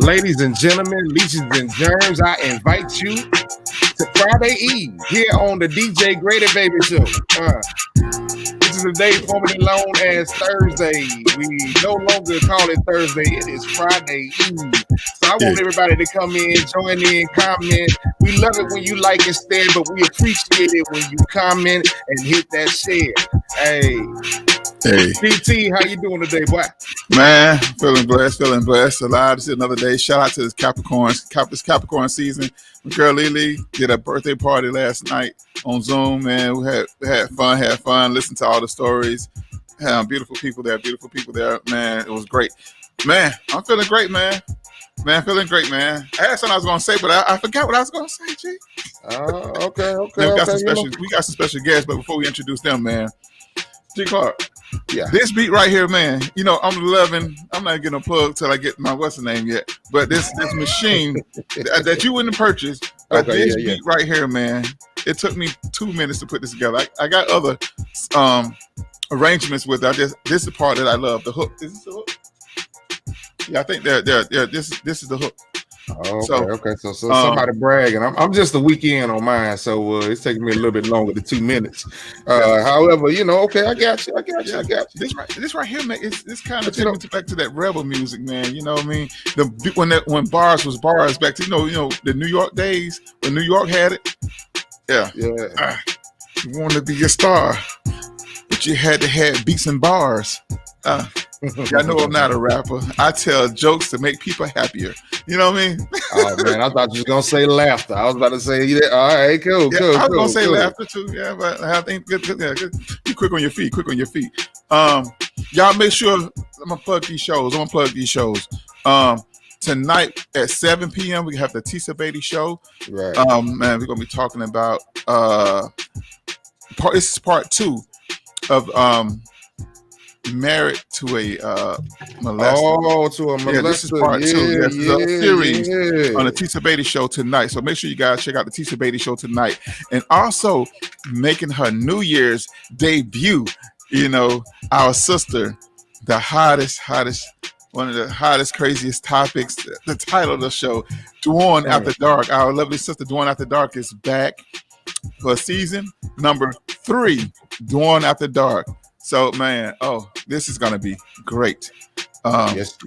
Ladies and gentlemen, leeches and germs, I invite you to Friday Eve here on the DJ Grady Baby Show. This is the day formerly known as Thursday. We no longer call it Thursday. It is Friday Eve. So I want everybody to come in, join in, comment. We love it when you like and share, but we appreciate it when you comment and hit that share. Hey, PT, how you doing today, boy? Man, feeling blessed. Alive to see another day. Shout out to this Capricorn season. My girl Lily did a birthday party last night on Zoom, man. We had fun, listened to all the stories. Beautiful people there, man. It was great. Man, I'm feeling great, man. I had something I was going to say, but I forgot what I was going to say, G. Okay. We got some special guests, but before we introduce them, man, G. Clark. Yeah. This beat right here, man, I'm not getting a plug till I get my what's the name yet, but this machine that you wouldn't purchase, beat right here, man, it took me 2 minutes to put this together. I got other arrangements with it. This is the part that I love. The hook. Is this the hook? Yeah, I think this is the hook. Okay. So somebody bragging. I'm just a weekend on mine, so it's taking me a little bit longer than 2 minutes. However, okay, I got you. This right here, man, it's kind of taking me back to that rebel music, man. You know what I mean? When bars was bars back to the New York days when New York had it. Yeah. You want to be a star, but you had to have beats and bars. I know I'm not a rapper. I tell jokes to make people happier. You know what I mean? Oh man, I thought you was gonna say laughter. I was about to say, all right, cool. I was gonna say laughter too. Yeah, but I think good. Be quick on your feet. Y'all make sure I'm gonna plug these shows. Tonight at 7 p.m. we have the Tisa Beatty show. Right. Man, we're gonna be talking about this is part 2 of Married to a molester. To a molester. Yeah, this is part 2. This is a series on the Tisa Beatty show tonight. So make sure you guys check out the Tisa Beatty show tonight. And also making her New Year's debut, our sister, the hottest, one of the hottest, craziest topics. The title of the show, Dawn After Dark. Our lovely sister, Dawn After Dark, is back for season number 3, Dawn After Dark. So, man, this is gonna be great. Yes. I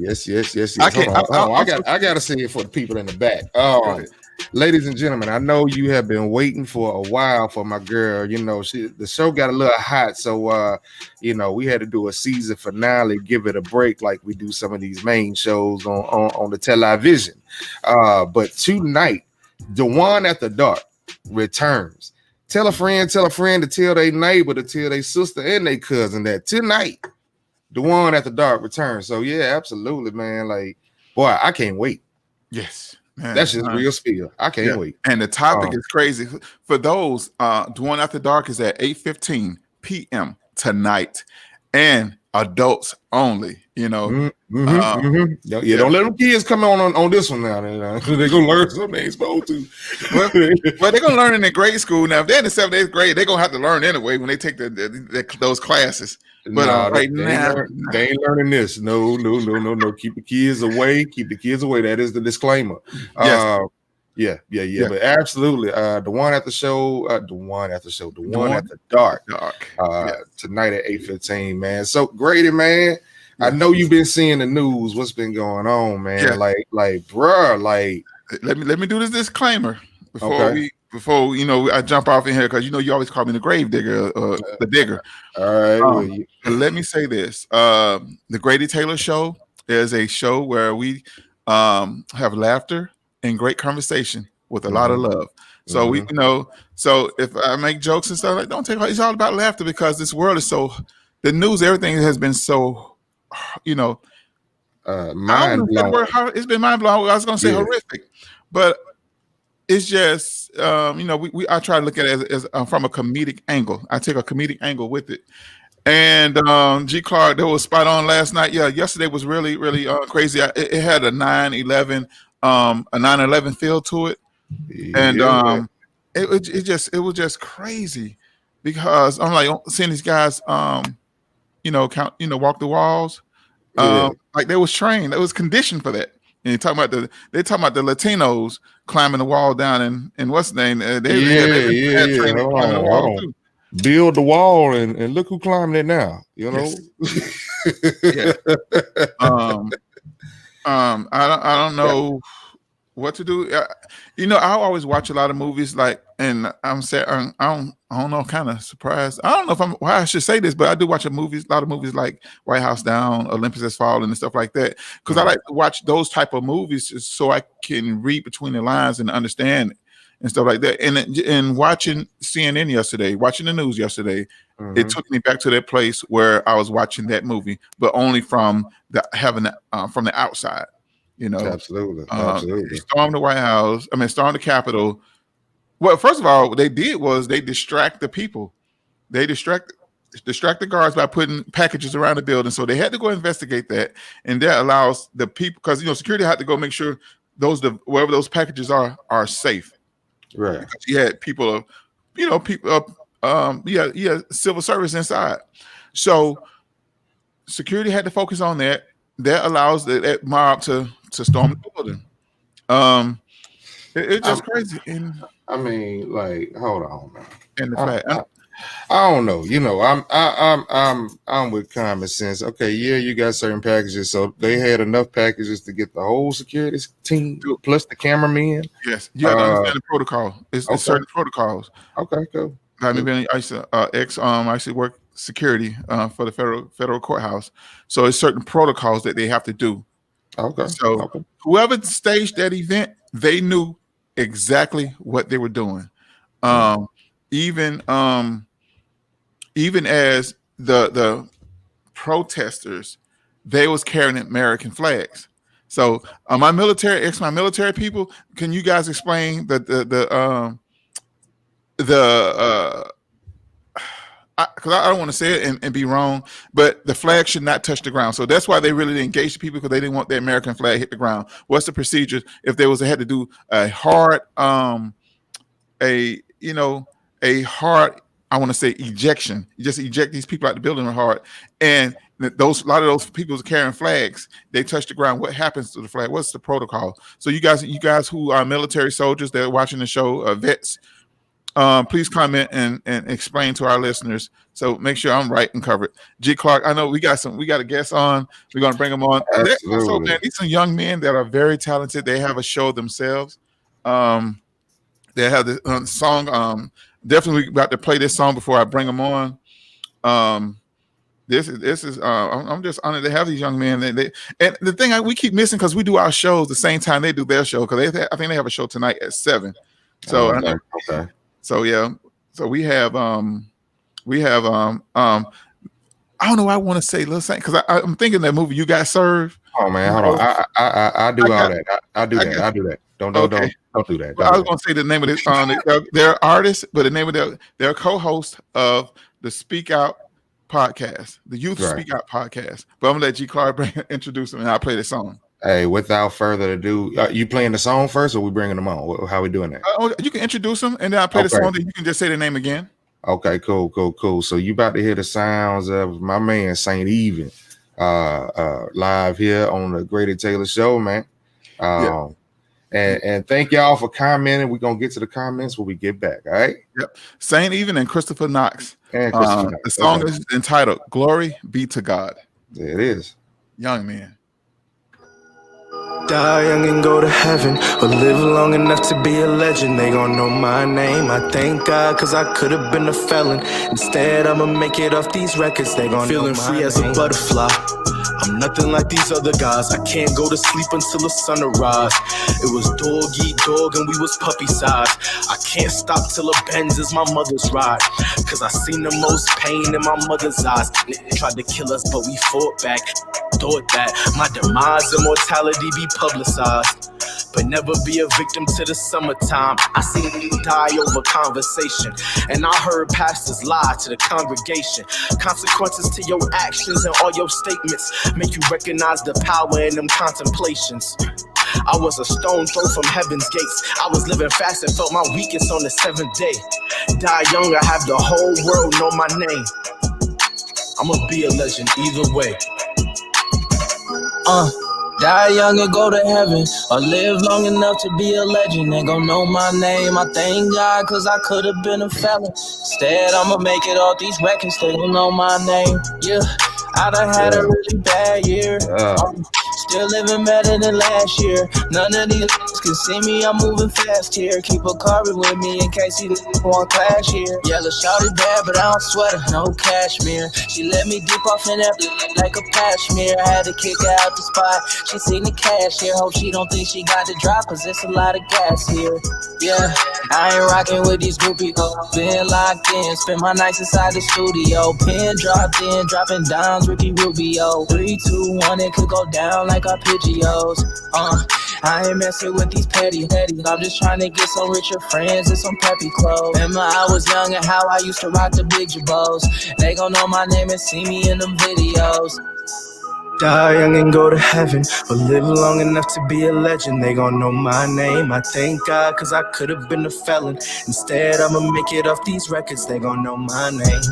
gotta say it for the people in the back. Ladies and gentlemen, I know you have been waiting for a while for my girl. The show got a little hot, so we had to do a season finale, give it a break like we do some of these main shows on the television. But tonight, Dawn After Dark returns. Tell a friend to tell their neighbor, to tell their sister and their cousin that tonight, Dawn After Dark returns. So yeah, absolutely, man. Like, boy, I can't wait. Yes, man. That's just real spiel. I can't wait. And the topic is crazy. For those, Dawn After Dark is at 8:15 p.m. tonight, and adults only. Don't let them kids come on this one now. They're gonna learn something they ain't supposed to. Well, they're gonna learn it in grade school now. If they're in the 7th, 8th grade, they're gonna have to learn anyway when they take those classes. But they ain't learning this. No. Keep the kids away. That is the disclaimer. Yes. Yeah. But absolutely, Dawn After Dark. Tonight at 8:15, man. So Grady, man. I know you've been seeing the news. What's been going on, man? Yeah. Bruh. Let me do this disclaimer before I jump off in here, because you always call me the grave digger, the digger. All right. Let me say this: the Grady Taylor Show is a show where we have laughter and great conversation with a lot of love. So so if I make jokes and stuff, don't take it. It's all about laughter, because this world is the news, everything has been so. Mind blowing. It's been mind blowing. I was gonna say horrific, but it's just I try to look at it as from a comedic angle. I take a comedic angle with it. And G. Clark, that was spot on last night. Yeah, yesterday was really, really crazy. It had a 9/11 feel to it, and it was just crazy, because I'm like seeing these guys walk the walls. Like they was trained, they was conditioned for that. And they talking about the Latinos climbing the wall down and what's the name? They had training climbing the wall too. Build the wall and look who climbing it now. You know. Yes. I don't know what to do. I always watch a lot of movies and I'm saying I don't know, kind of surprised. I don't know why I should say this, but I do watch a lot of movies like White House Down, Olympus Has Fallen, and stuff like that, because I like to watch those type of movies just so I can read between the lines and understand and stuff like that. And watching CNN yesterday, watching the news yesterday, it took me back to that place where I was watching that movie, but only from the outside. Absolutely. They stormed the White House. Stormed the Capitol. Well, first of all, what they did was they distract the people. They distract the guards by putting packages around the building. So they had to go investigate that, and that allows the people, because security had to go make sure wherever those packages are safe. Right. Because you had people, civil service inside. So security had to focus on that. That allows that mob to storm the building. It's just crazy. And hold on, man. And the fact, I don't know. I'm with common sense. Okay, you got certain packages, so they had enough packages to get the whole security team plus the cameramen. Yes, you have to understand the protocol. It's certain protocols. Okay, cool. I used to work security for the federal courthouse, so it's certain protocols that they have to do. Okay. So whoever staged that event, they knew exactly what they were doing. Even as the protesters, they was carrying American flags. So my military people, can you guys explain because I don't want to say it and be wrong, but the flag should not touch the ground. So that's why they really didn't engage the people, because they didn't want the American flag hit the ground. What's the procedure if they had to do a hard I want to say ejection? You just eject these people out the building hard, and a lot of those people are carrying flags. They touch the ground. What happens to the flag? What's the protocol? So you guys who are military soldiers that are watching the show, vets, please comment and explain to our listeners. So make sure I'm right and covered. G. Clark, I know we got a guest on. We're gonna bring them on. Also, man, these are young men that are very talented. They have a show themselves. They have the song. Definitely about to play this song before I bring them on. This is I'm just honored to have these young men. And the thing we keep missing, because we do our shows the same time they do their show, because I think they have a show tonight at 7. So okay. So yeah, so we have I don't know. I want to say let's say, because I'm thinking that movie You Got Served. Oh man, hold on. I do all that. I do that. Don't do that. Well, I was going to say the name of this. They're artists, but the name of they're co-host of the Speak Out podcast, the Youth Speak Out podcast. But I'm gonna let G. Clark introduce them, and I'll play the song. Hey, without further ado, you playing the song first, or we bringing them on? How we doing that? You can introduce them, and then I'll play the song. Then you can just say the name again. Okay, cool. So you about to hear the sounds of my man Saint Even, live here on the Grady Taylor Show, man. And thank y'all for commenting. We're gonna get to the comments when we get back. All right. Yep. Saint Even and Christopher Knox. The song is entitled "Glory Be to God." There it is. Young man. Die young and go to heaven, or live long enough to be a legend. They gon' know my name. I thank God, cause I could've been a felon. Instead, I'ma make it off these records. They gon' feeling know my free name. As a butterfly. I'm nothing like these other guys. I can't go to sleep until the sun arise. It was dog eat dog and we was puppy size. I can't stop till a Benz is my mother's ride. Cause I seen the most pain in my mother's eyes. They tried to kill us, but we fought back. Thought that my demise and mortality be publicized, but never be a victim to the summertime. I seen you die over conversation, and I heard pastors lie to the congregation. Consequences to your actions and all your statements make you recognize the power in them contemplations. I was a stone throw from heaven's gates. I was living fast and felt my weakest on the 7th day. Die young, I have the whole world know my name. I'ma be a legend either way. Die young and go to heaven, or live long enough to be a legend. They gon' know my name. I thank God, cause I could've been a felon. Instead, I'ma make it off these records. They gon' know my name. Yeah, I done had a really bad year. Still living better than last year. None of these can see me, I'm moving fast here. Keep a carbon with me in case he want clash here. Yellow shawty bad, but I don't sweat her, no cashmere. She let me dip off in that like a cashmere. I had to kick her out the spot. She seen the cash here. Hope she don't think she got the drop, cause it's a lot of gas here. Yeah, I ain't rocking with these groupies. Been locked in, spend my nights inside the studio. Pin dropped in, dropping dimes, Ricky Rubio. 3, 2, 1, it could go down like arpeggios. I ain't messing with these petty. I'm just trying to get some richer friends and some peppy clothes. Remember I was young and how I used to rock the big jabos. They gon' know my name and see me in them videos. Die young and go to heaven, or live long enough to be a legend. They gon' know my name. I thank God, cause I could've been a felon. Instead, I'ma make it off these records. They gon' know my name.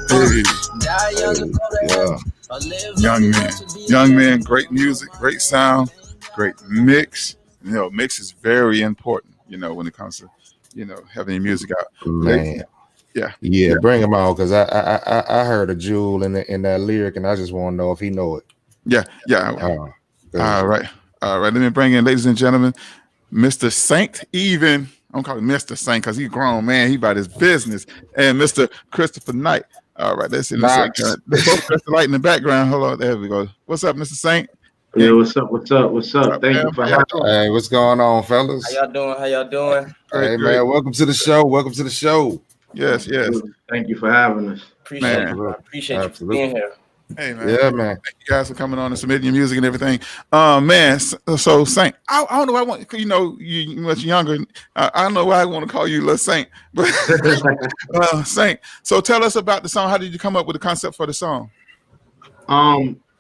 Die young and go to heaven, or live young man. Young man, great music, great sound, great mix. You know, mix is very important, you know, when it comes to, you know, having music out. Man. Yeah, bring him on, because I heard a jewel in that lyric, and I just want to know if he know it. Yeah. All right. Let me bring in, ladies and gentlemen, Mr. Saint. Even I'm calling Mr. Saint because he's grown man. He about his business. And Mr. Christopher Knight. All right, let's see. Both press the light in the background. Hold on, there we go. What's up, Mr. Saint? Hey, what's up? Thank you for having me. Hey, what's going on, fellas? How y'all doing? Hey, man, welcome to the show. Yes. Thank you for having us. Appreciate you being here. Hey, man. Yeah, man. Thank you guys for coming on and submitting your music and everything. Man, so Saint, I don't know why I want, you know, you much younger. I don't know why I want to call you Lil Saint, but Saint. So tell us about the song. How did you come up with the concept for the song?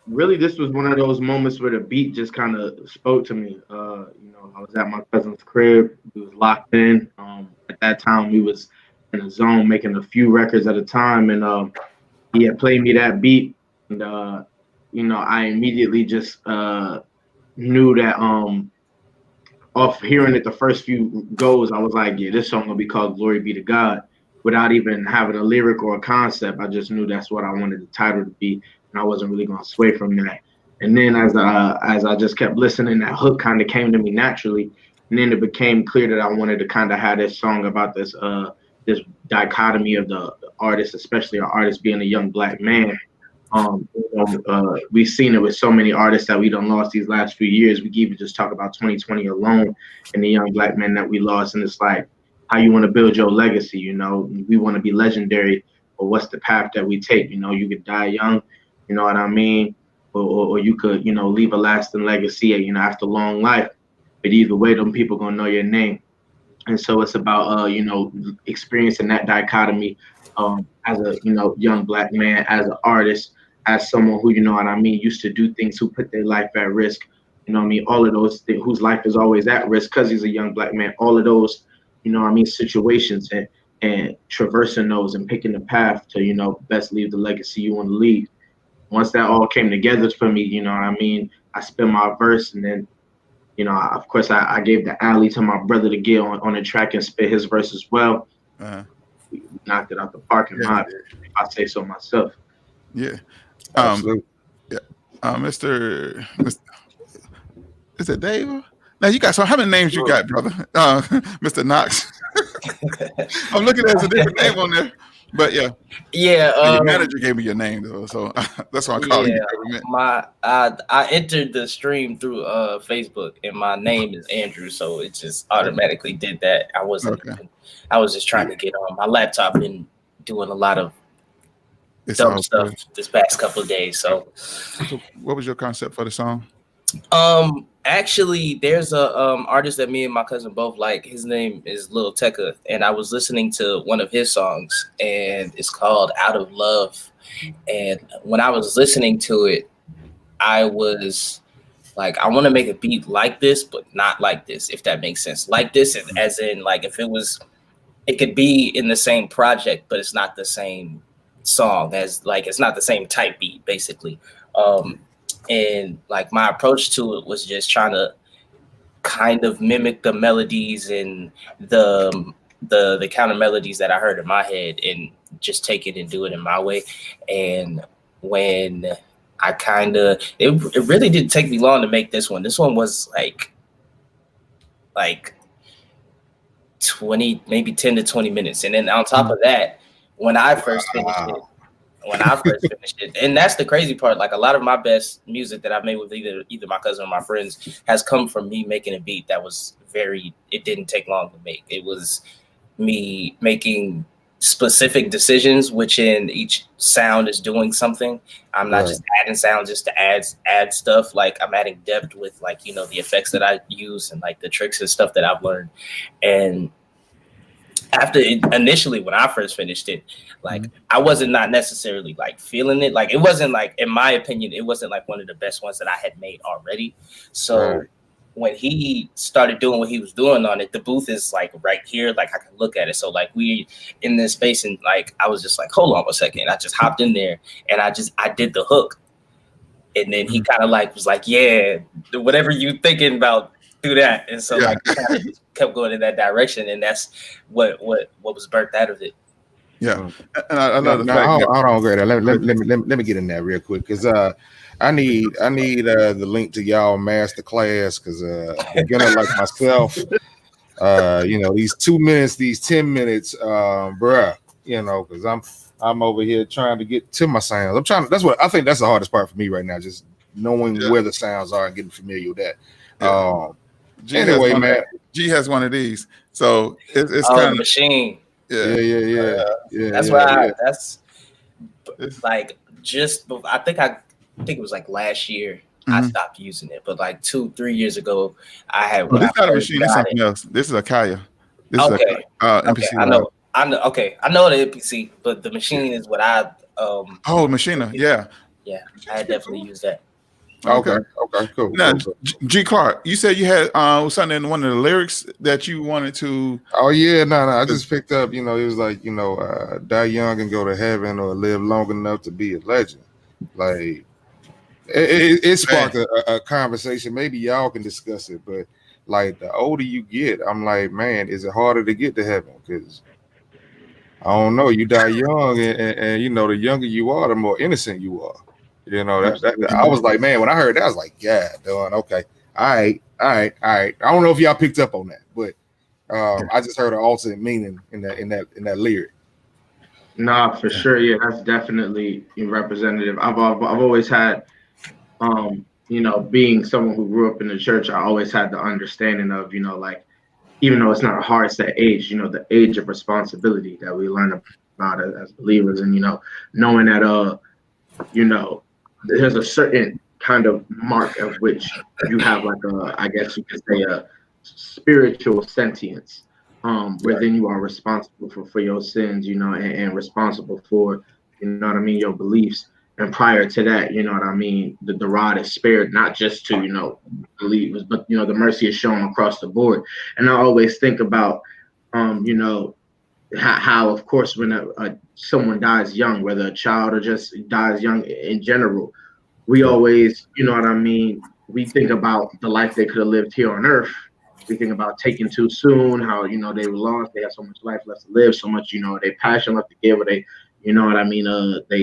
Really, this was one of those moments where the beat just kind of spoke to me. You know, I was at my cousin's crib. We was locked in. At that time, we was in a zone making a few records at a time, and he had played me that beat. And, you know, I immediately just knew that off hearing it the first few goes, I was like, yeah, this song gonna be called Glory Be to God. Without even having a lyric or a concept, I just knew that's what I wanted the title to be. And I wasn't really gonna sway from that. And then as I just kept listening, that hook kind of came to me naturally. And then it became clear that I wanted to kind of have this song about this dichotomy of the artist, especially an artist being a young black man. We've seen it with so many artists that we done lost these last few years. We can even just talk about 2020 alone and the young black men that we lost. And it's like, how you want to build your legacy, you know? We want to be legendary, but what's the path that we take? You know, you could die young, you know what I mean? Or you could, you know, leave a lasting legacy, you know, after long life. But either way, them people gonna know your name. And so it's about, you know, experiencing that dichotomy as a, you know, young black man, as an artist, as someone who, you know what I mean, used to do things, who put their life at risk, you know what I mean, all of those things, whose life is always at risk because he's a young black man, all of those, you know what I mean, situations, and traversing those and picking the path to, you know, best leave the legacy you want to leave. Once that all came together for me, you know what I mean, I spent my verse, and then, you know, of course, I gave the alley to my brother to get on the track and spit his verse as well. We knocked it out the parking lot, if I say so myself. Yeah. Yeah. Mr. Is it Dave? Now you got, so how many names you got, brother? Mr. Knox. I'm looking at a different name on there, but yeah. Your manager gave me your name though, so that's why I called you. I entered the stream through Facebook, and my name is Andrew, so it just automatically did that. I was just trying to get on. My laptop been doing a lot of dumb stuff this past couple of days. So what was your concept for the song? Actually, there's a artist that me and my cousin both like. His name is Lil Tecca, and I was listening to one of his songs, and it's called Out of Love. And when I was listening to it, I was like, I want to make a beat like this, but not like this, if that makes sense. Like this, as in, like, if it could be in the same project, but it's not the same song, as like, it's not the same type beat, basically. And like my approach to it was just trying to kind of mimic the melodies and the counter melodies that I heard in my head and just take it and do it in my way. And when I it really didn't take me long to make this one. This one was like 20, maybe 10 to 20 minutes. And then on top of that, when I first finished it, and that's the crazy part. Like a lot of my best music that I've made with either my cousin or my friends has come from me making a beat that was it didn't take long to make. It was me making specific decisions, which in each sound is doing something. I'm not just adding sound just to add stuff. Like I'm adding depth with like, the effects that I use and like the tricks and stuff that I've learned. And initially when I first finished it, like I wasn't not necessarily like feeling it. Like it wasn't like, in my opinion, it wasn't like one of the best ones that I had made already. So when he started doing what he was doing on it, the booth is like right here, like I can look at it. So like we in this space, and like I was just like, hold on a second. I just hopped in there and I did the hook. And then he kind of like was like, yeah, whatever you thinking about, do that. And so like kind of kept going in that direction, and that's what was birthed out of it. Yeah, and I love the fact. Hold on, Grady. Let me get in there real quick, because I need the link to y'all master class, because beginner like myself, these 2 minutes, these 10 minutes, bruh, because I'm over here trying to get to my sounds. That's what I think that's the hardest part for me right now, just knowing where the sounds are and getting familiar with that. Anyway, man, G has one of these, so it's kind of machine. Yeah. That's why that's like just. I think it was like last year. I stopped using it, but like 2-3 years ago, I had. This is not a machine. It's something else. This is a Kaya. This is a MPC. I know. Okay, I know the MPC, but the machine is what I. Machina. Yeah, I definitely used that. Okay, cool. Now, G. Clark, you said you had something in one of the lyrics that you wanted to. Oh yeah, no. I just picked up. It was like die young and go to heaven, or live long enough to be a legend. Like it sparked a conversation. Maybe y'all can discuss it, but like the older you get, I'm like, man, is it harder to get to heaven? Because I don't know. You die young, and the younger you are, the more innocent you are. I was like, man, when I heard that, I was like, yeah, done. Okay. All right. I don't know if y'all picked up on that, but I just heard an alternate meaning in that lyric. Nah, for sure. Yeah, that's definitely representative. I've always had, being someone who grew up in the church, I always had the understanding of, like, even though it's not a hard set age, the age of responsibility that we learn about as believers, and knowing that there's a certain kind of mark of which you have like I guess you could say a spiritual sentience, where then you are responsible for your sins, and responsible for, your beliefs. And prior to that, the rod is spared, not just to, believers, but, the mercy is shown across the board. And I always think about, how, of course, when someone dies young, whether a child or just dies young in general, we always, we think about the life they could have lived here on earth. We think about taking too soon, how, they were lost, they had so much life left to live, so much, they passion left to give, or they,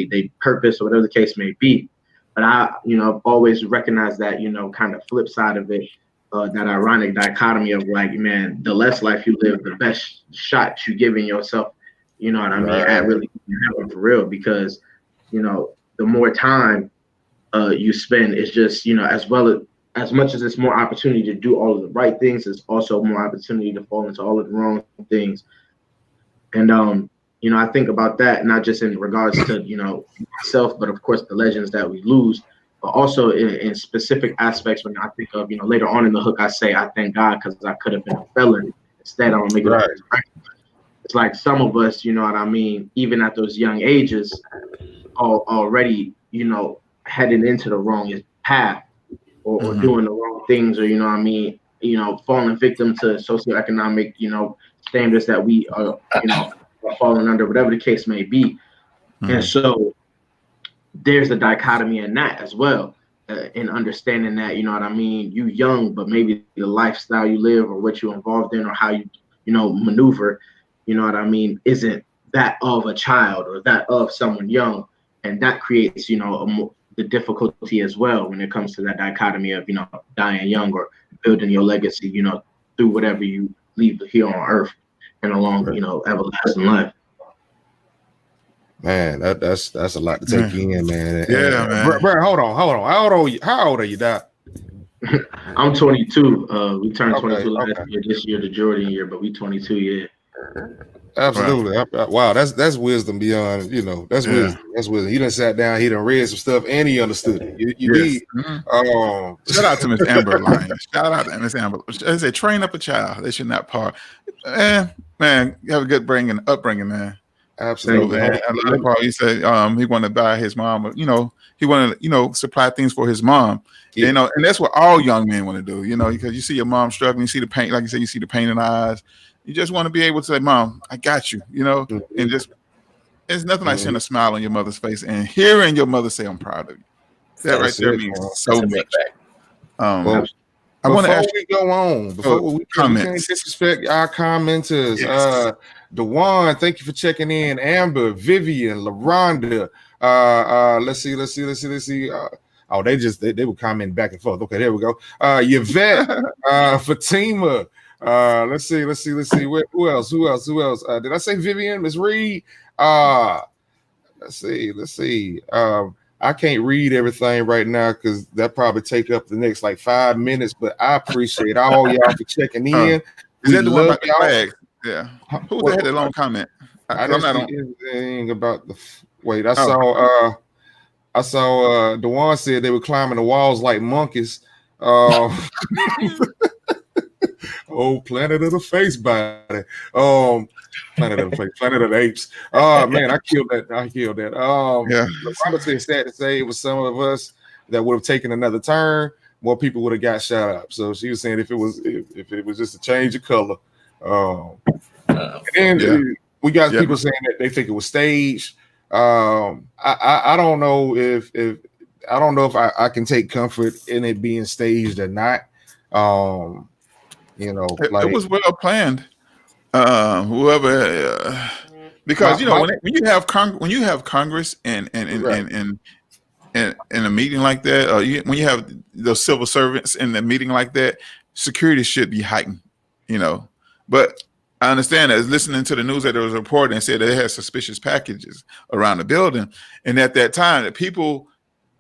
they purpose, or whatever the case may be. But I've always recognized that, kind of flip side of it, that ironic dichotomy of like, man, the less life you live, the best shot you giving yourself, at really having for real, because, the more time you spend, it's just, as much as it's more opportunity to do all of the right things, it's also more opportunity to fall into all of the wrong things. And, I think about that, not just in regards to, myself, but of course the legends that we lose, but also in specific aspects. When I think of, later on in the hook, I say, I thank God because I could have been a felon. Instead, I'm gonna make it right. It's like some of us, even at those young ages, are already, heading into the wrong path, or doing the wrong things, or, falling victim to socioeconomic, standards that we are, are falling under, whatever the case may be. And so there's a dichotomy in that as well. in understanding that, you know what I mean, you young, but maybe the lifestyle you live or what you're involved in or how you maneuver, you know what I mean, isn't that of a child or that of someone young. And that creates, the difficulty as well when it comes to that dichotomy of, dying young or building your legacy, through whatever you leave here on earth and along, everlasting life. Man, that's a lot to take in, man. Yeah, man. Bro, hold on. How old are you, Doc? I'm 22. We turned 22 last year. This year, the Jordan year, but we 22. Yeah. Absolutely. Right. Wow, that's wisdom beyond. That's wisdom. That's wisdom. He done sat down. He done read some stuff, and he understood it. You yes. Need. Shout out to Miss Amber Lyons. Shout out to Miss Amber. I say, train up a child. They should not part. Man, you have a good upbringing, man. Absolutely. So, man, a lot of Paul, he said he wanted to buy his mom, he wanted to, supply things for his mom. Yeah. And that's what all young men want to do, because you see your mom struggling, you see the pain, like you said, you see the pain in her eyes. You just want to be able to say, Mom, I got you, and just, it's nothing like seeing a smile on your mother's face and hearing your mother say, I'm proud of you. That right there means so much. I want to ask you, go on. Before we can't disrespect our commenters. Yes. Dewan, thank you for checking in. Amber, Vivian, LaRonda. Let's see. They were commenting back and forth. Okay, there we go. Yvette, Fatima. Let's see. Who else? Did I say Vivian? Miss Reed? Let's see. I can't read everything right now because that probably take up the next 5 minutes. But I appreciate all y'all for checking in. Is that the one about the flag? Yeah. Who was that had a long comment? I don't know anything about the. Wait, I saw. Dewan said they were climbing the walls like monkeys. Planet of the Face body. Planet of the Apes. Oh man, I killed that. Yeah. Honestly, it's sad to say it was some of us that would have taken another turn. More people would have got shot up. So she was saying if it was just a change of color. We got people saying that they think it was staged. I don't know if I can take comfort in it being staged or not. It was well planned. Whoever, because when you have Congress and in a meeting like that, when you have those civil servants in a meeting like that, security should be heightened. But I understand that listening to the news that there was a report and said that they had suspicious packages around the building, and at that time, that people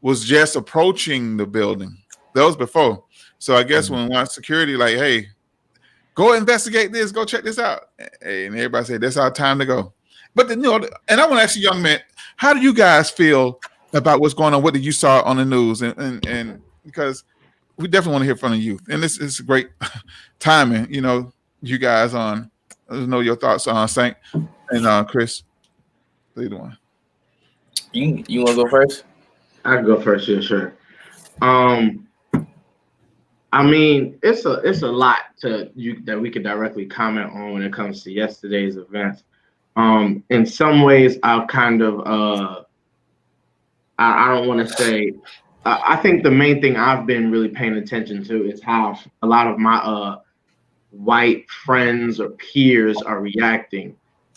was just approaching the building. That was before. So I guess when security hey, go investigate this, go check this out, and everybody said that's our time to go. But and I want to ask you, young man, how do you guys feel about what's going on? What did you saw on the news? And because we definitely want to hear from the youth, and this is great timing. You guys on. Let's know your thoughts on Saint and Chris. Either one. You want to go first? I can go first. Yeah, sure. I mean, it's a lot that we could directly comment on when it comes to yesterday's events. In some ways, I've kind of I don't want to say. I think the main thing I've been really paying attention to is how a lot of my white friends or peers are reacting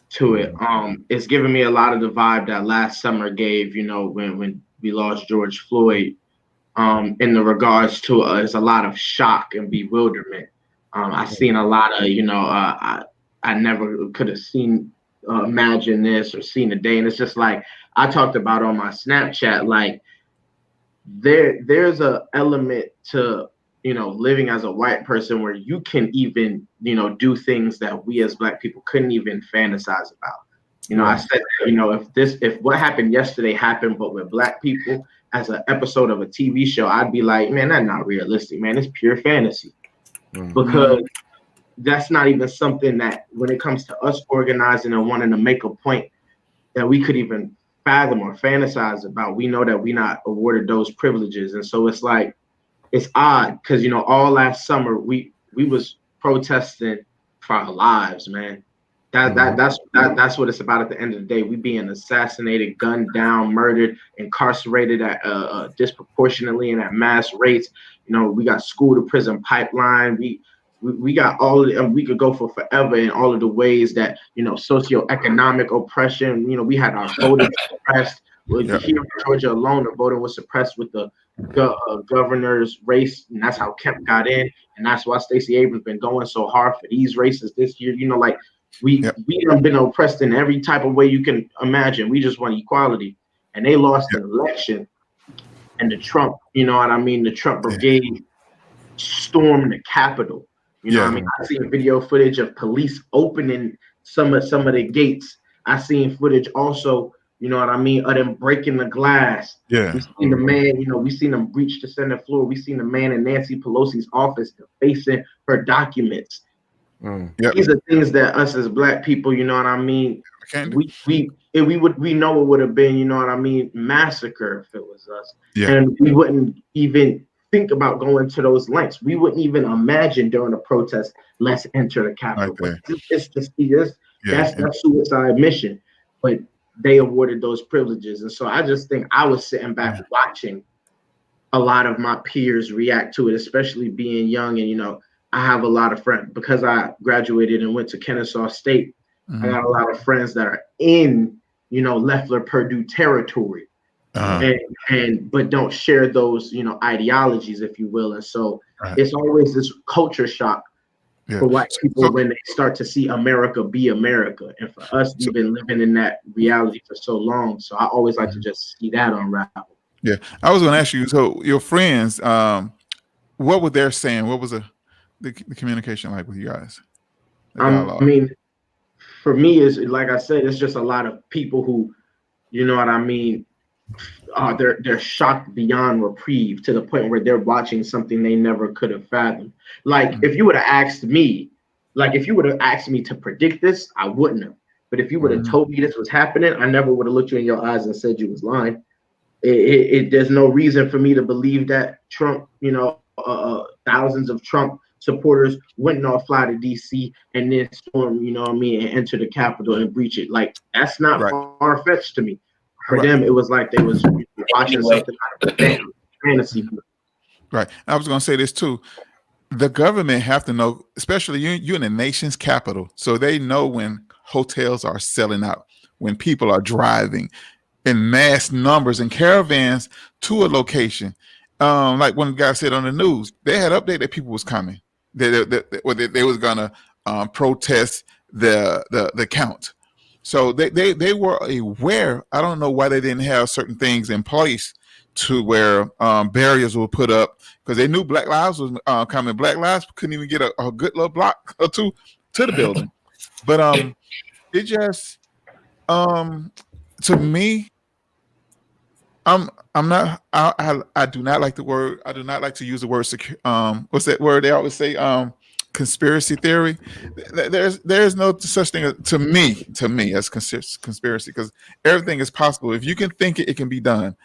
to it. It's giving me a lot of the vibe that last summer gave, when we lost George Floyd. In the regards to it's a lot of shock and bewilderment. I've seen a lot of, I never could have seen, imagine this or seen a day. And it's just like I talked about on my Snapchat, there's a element to, living as a white person where you can even, do things that we as Black people couldn't even fantasize about. I said, if what happened yesterday happened, but with Black people, as an episode of a TV show, I'd be like, man, that's not realistic, man. It's pure fantasy. Because that's not even something that when it comes to us organizing and wanting to make a point that we could even fathom or fantasize about. We know that we're not awarded those privileges. And so it's odd because, all last summer we was protesting for our lives, man. That's what it's about at the end of the day. We being assassinated, gunned down, murdered, incarcerated at disproportionately and at mass rates. We got school to prison pipeline. We got all of we could go for forever in all of the ways that socioeconomic oppression. We had our voting suppressed. Here in Georgia alone, the voting was suppressed with the governor's race, and that's how Kemp got in, and that's why Stacey Abrams been going so hard for these races this year. We have been oppressed in every type of way you can imagine. We just want equality, and they lost an election, and the Trump, the Trump brigade stormed the Capitol. I seen video footage of police opening some of the gates. I seen footage also, of them breaking the glass. Yeah. We seen the man, we seen them breach the Senate floor. We seen the man in Nancy Pelosi's office defacing her documents. These are things that us as Black people, we know it would have been, massacre if it was us. And we wouldn't even think about going to those lengths. We wouldn't even imagine during a protest, let's enter the Capitol. It's just that's suicide mission. But they awarded those privileges. And so I just think I was sitting back watching a lot of my peers react to it, especially being young. And, I have a lot of friends because I graduated and went to Kennesaw State. I got a lot of friends that are in, Leffler Purdue territory but don't share those, ideologies, if you will. And so it's always this culture shock for White people when they start to see America be America. And for us, we've been living in that reality for so long. So I always like to just see that unravel. Yeah. I was going to ask you, so your friends, what were they saying? What was the communication like with you guys? For me, is like I said, it's just a lot of people who, they're shocked beyond reprieve to the point where they're watching something they never could have fathomed. Like if you would have asked me to predict this, I wouldn't have. But if you would have told me this was happening, I never would have looked you in your eyes and said you was lying. There's no reason for me to believe that Trump, thousands of Trump supporters wouldn't all fly to DC and then storm, and enter the Capitol and breach it. Like that's not far-fetched to me. For them, it was like they was watching something out of fantasy. Right. I was going to say this too. The government have to know, especially you're in the nation's capital, so they know when hotels are selling out, when people are driving in mass numbers and caravans to a location. Like one guy said on the news, they had updated that people was coming. They was gonna protest the count. So they were aware. I don't know why they didn't have certain things in place to where barriers were put up, because they knew Black Lives was coming. Black Lives couldn't even get a good little block or two to the building. But it just to me, I do not like the word. I do not like to use the word what's that word they always say? Conspiracy theory. There's no such thing to me as conspiracy, because everything is possible. If you can think it, it can be done.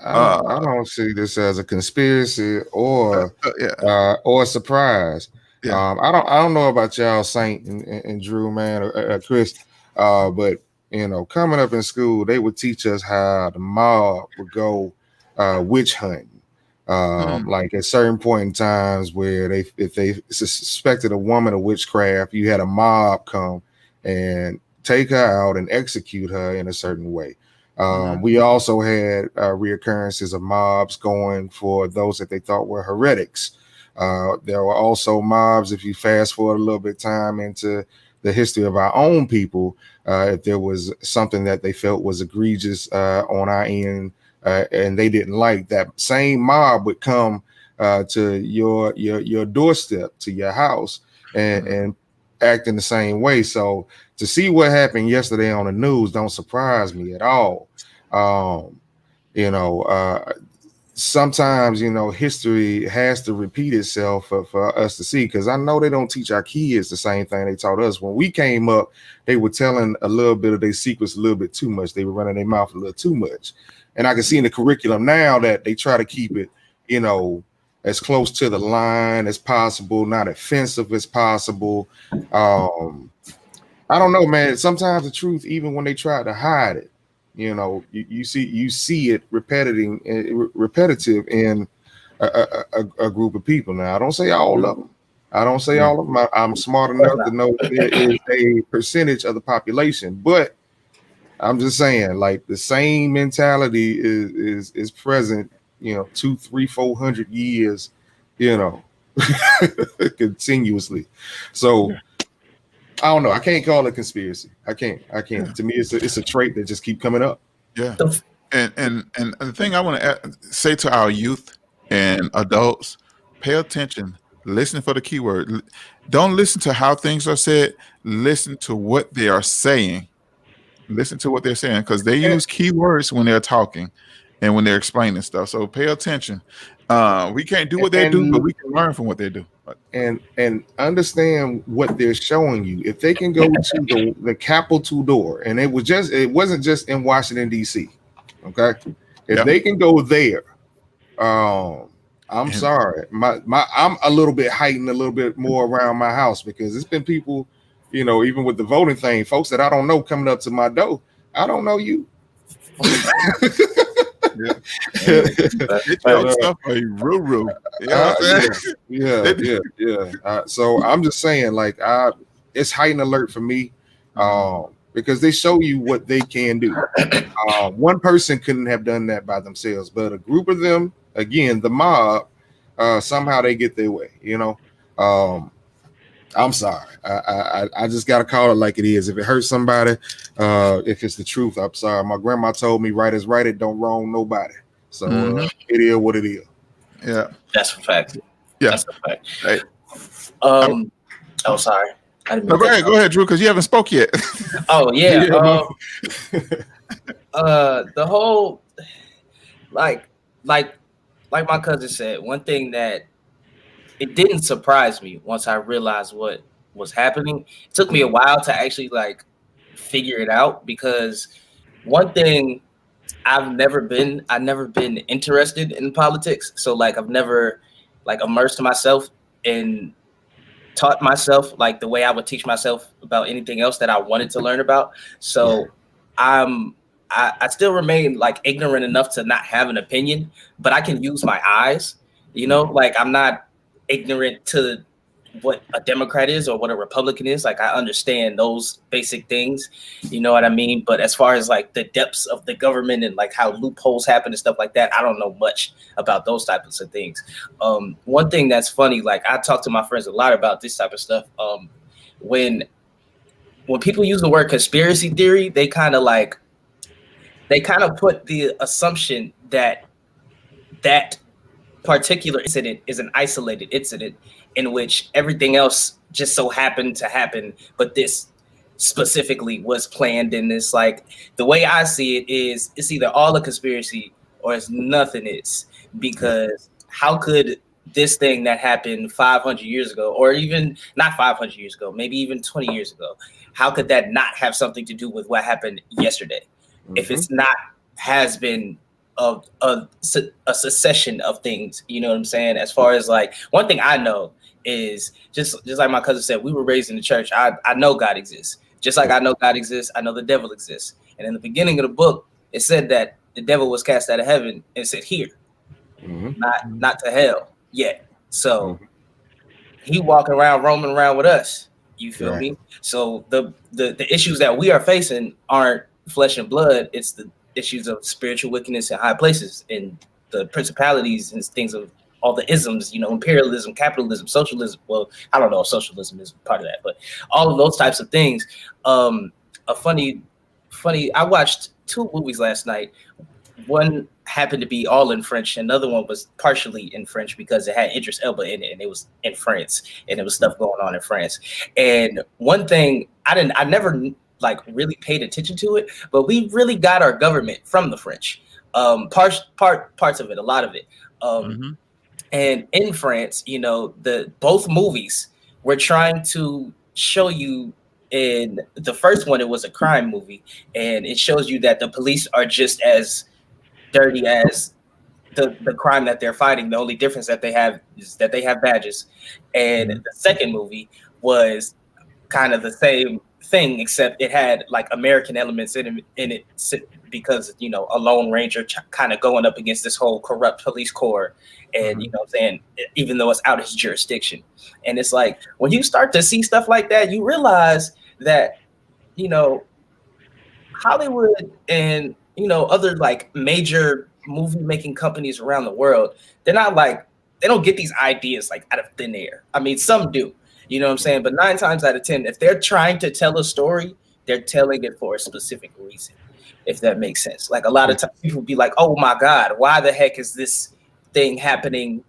I don't see this as a conspiracy or a surprise. I don't know about y'all, Saint and Drew, man, or Chris, but coming up in school, they would teach us how the mob would go witch hunting. Like at certain point in times where if they suspected a woman of witchcraft, you had a mob come and take her out and execute her in a certain way. We also had reoccurrences of mobs going for those that they thought were heretics. There were also mobs, if you fast forward a little bit time into the history of our own people, if there was something that they felt was egregious on our end, and they didn't like, that same mob would come to your doorstep, to your house, and act in the same way. So to see what happened yesterday on the news don't surprise me at all. Sometimes history has to repeat itself for us to see, because I know they don't teach our kids the same thing they taught us. When we came up, they were telling a little bit of their secrets a little bit too much. They were running their mouth a little too much. And I can see in the curriculum now that they try to keep it, as close to the line as possible, not offensive as possible. I don't know, man. Sometimes the truth, even when they try to hide it, you see it repetitive in a group of people. Now, I don't say all of them. I'm smart enough to know there is a percentage of the population, but I'm just saying, like, the same mentality is present, 2, 3, 400 years, continuously. So I don't know. I can't call it conspiracy. I can't. Yeah. To me, it's a trait that just keep coming up. Yeah. And the thing I want to say to our youth and adults, pay attention. Listen for the keyword. Don't listen to how things are said. Listen to what they are saying. Listen to what they're saying, because they use keywords when they're talking and when they're explaining stuff. So pay attention. We can't do what they do, but we can learn from what they do. And understand what they're showing you. If they can go to the Capitol door, and it wasn't just in Washington, D.C. Okay, if they can go there, I'm sorry, I'm a little bit heightened a little bit more around my house, because it's been people, even with the voting thing, folks that I don't know coming up to my door. I don't know you. Stuff are real. So I'm just saying, like, it's heightened alert for me, because they show you what they can do. One person couldn't have done that by themselves, but a group of them, again, the mob, somehow they get their way. I'm sorry. I just got to call it like it is. If it hurts somebody, if it's the truth, I'm sorry. My grandma told me, right is right. It don't wrong nobody. So it is what it is. Yeah. That's a fact. Yeah. That's a fact. Hey. Oh, sorry. Go ahead, Drew, because you haven't spoke yet. Oh, yeah. The whole, like my cousin said, one thing that it didn't surprise me once I realized what was happening. It took me a while to actually figure it out, because one thing I've never been interested in politics. So I've never immersed myself and taught myself the way I would teach myself about anything else that I wanted to learn about. So I still remain ignorant enough to not have an opinion, but I can use my eyes, I'm not ignorant to what a Democrat is or what a Republican is. I understand those basic things, you know what I mean? But as far as the depths of the government and how loopholes happen and stuff like that, I don't know much about those types of things. One thing that's funny, I talk to my friends a lot about this type of stuff. When people use the word conspiracy theory, they kind of put the assumption that particular incident is an isolated incident in which everything else just so happened to happen, but this specifically was planned in this. The way I see it is, it's either all a conspiracy or it's nothing is, because how could this thing that happened 500 years ago, or even not 500 years ago, maybe even 20 years ago, how could that not have something to do with what happened yesterday? If it's not has been a succession of things, you know what I'm saying? As far as one thing I know is just like my cousin said, we were raised in the church. I know God exists. Just like I know God exists, I know the devil exists. And in the beginning of the book, it said that the devil was cast out of heaven, and it said here, not to hell yet. So he walking around, roaming around with us. You feel me? So the issues that we are facing aren't flesh and blood. It's the issues of spiritual wickedness in high places, and the principalities and things of all the isms, imperialism, capitalism, socialism. Well, I don't know if socialism is part of that, but all of those types of things. A funny, I watched 2 movies last night. One happened to be all in French. Another one was partially in French because it had Idris Elba in it, and it was in France, and there was stuff going on in France. And one thing I never really paid attention to it, but we really got our government from the French. Parts of it, a lot of it. And in France, both movies were trying to show you. In the first one, it was a crime movie, and it shows you that the police are just as dirty as the crime that they're fighting. The only difference that they have is that they have badges. And the second movie was kind of the same thing, except it had like American elements in it because, you know, a Lone Ranger kind of going up against this whole corrupt police corps, and you know what I'm saying, even though it's out of his jurisdiction. And it's like when you start to see stuff like that, you realize that, you know, Hollywood and, you know, other like major movie making companies around the world, they don't get these ideas like out of thin air. I mean, some do, you know what I'm saying? But 9 times out of 10, if they're trying to tell a story, they're telling it for a specific reason, if that makes sense. Like a lot of times people be like, oh my God, why the heck is this thing happening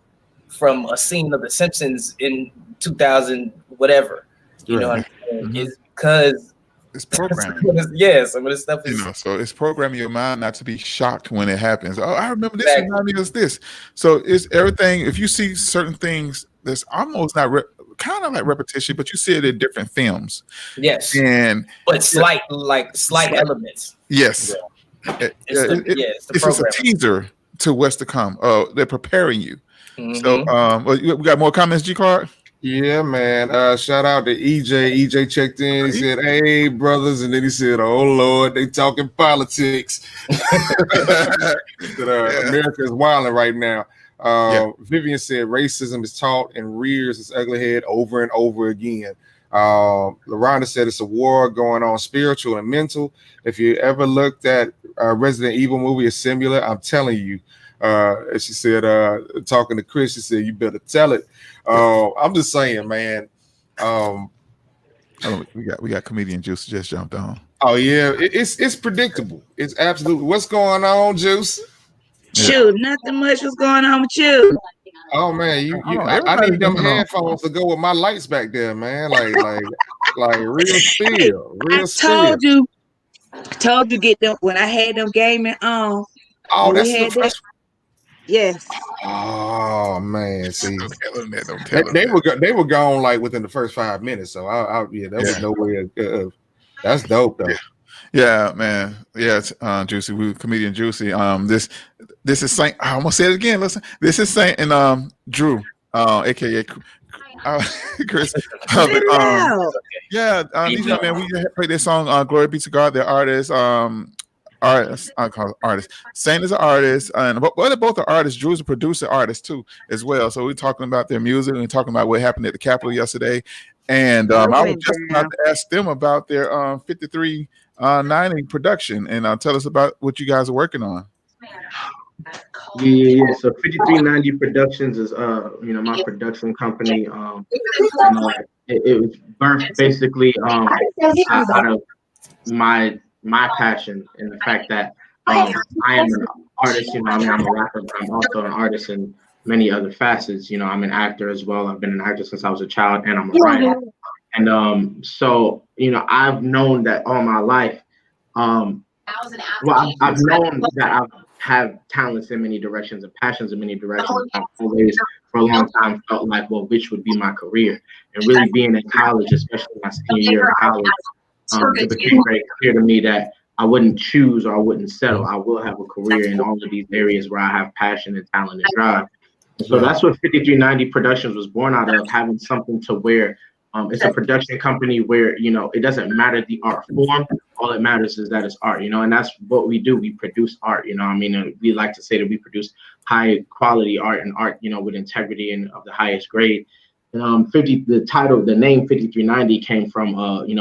from a scene of The Simpsons in 2000, whatever, you know what I'm saying? It's because it's programming. Some of this stuff is, you know, so it's programming your mind not to be shocked when it happens. Oh, I remember this reminded me of this. So it's everything. If you see certain things that's almost not kind of like repetition, but you see it in different films. Yes, but slight elements. Yes, it's just a teaser to what's to come. Oh, they're preparing you. So we got more comments, G Clark. Yeah, man. Shout out to EJ. EJ checked in. He said, "Hey, brothers," and then he said, "Oh Lord, they talking politics." America is wilding right now. Vivian said, "Racism is taught and rears its ugly head over and over again." LaRonda said, "It's a war going on, spiritual and mental. If you ever looked at a Resident Evil movie, it's similar. I'm telling you." And she said, talking to Chris, she said, "You better tell it." I'm just saying, man. We got comedian Juice just jumped on. Oh yeah, it's predictable. It's absolutely. What's going on, Juice? Shoot, nothing much was going on with you. Oh man, I need them headphones to go with my lights back there, man. Like real steel, real steel. I told you get them when I had them gaming on. Oh, that's the first. Yes. Oh man, see, they were gone like within the first 5 minutes. So was no way. That's dope though. Yeah, man. Yeah, Juicy. Comedian Juicy. This is Saint. I almost said it again. Listen, this is Saint and Drew, aka Chris. These young men. We played this song. Glory be to God. They're artists. Artists, I call it artists. Saint is an artist, and they're both are artists. Drew's a producer, artist too, as well. So we're talking about their music and talking about what happened at the Capitol yesterday. And I was just about to ask them about their 5390 production, and tell us about what you guys are working on. Yeah. So 5390 Productions is my production company. It was birthed basically out of my passion and the fact that I am an artist. I'm a rapper, but I'm also an artist in many other facets. I'm an actor as well. I've been an actor since I was a child, and I'm a writer. And so I've known that all my life. I've known that I have talents in many directions and passions in many directions. I've always, for a long time, felt like, well, which would be my career? And really being in college, especially my senior year of college, it became very clear to me that I wouldn't choose or I wouldn't settle. I will have a career in all of these areas where I have passion and talent and drive. So that's what 5390 Productions was born out of, having something to where it's a production company where, it doesn't matter the art form. All that matters is that it's art, and that's what we do. We produce art, and we like to say that we produce high quality art and art, with integrity and of the highest grade. The name 5390 came from,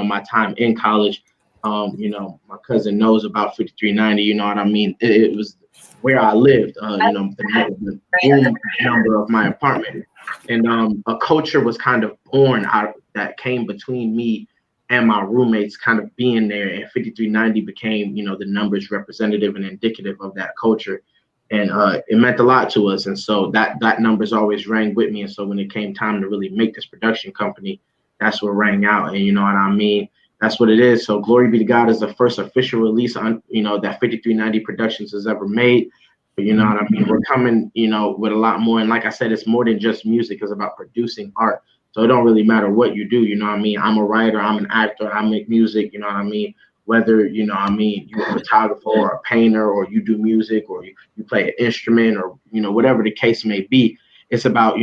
my time in college. My cousin knows about 5390, you know what I mean? It was where I lived, the room number of my apartment. And a culture was kind of born out that came between me and my roommates kind of being there. And 5390 became, the numbers representative and indicative of that culture. And it meant a lot to us. And so that numbers always rang with me. And so when it came time to really make this production company, that's what rang out. And you know what I mean? That's what it is. So Glory Be to God is the first official release on, that 5390 Productions has ever made. But you know what I mean? We're coming, with a lot more. And like I said, it's more than just music. It's about producing art. So it don't really matter what you do. You know what I mean? I'm a writer. I'm an actor. I make music. You know what I mean? Whether, you're a photographer or a painter, or you do music, or you play an instrument, or, whatever the case may be, it's about,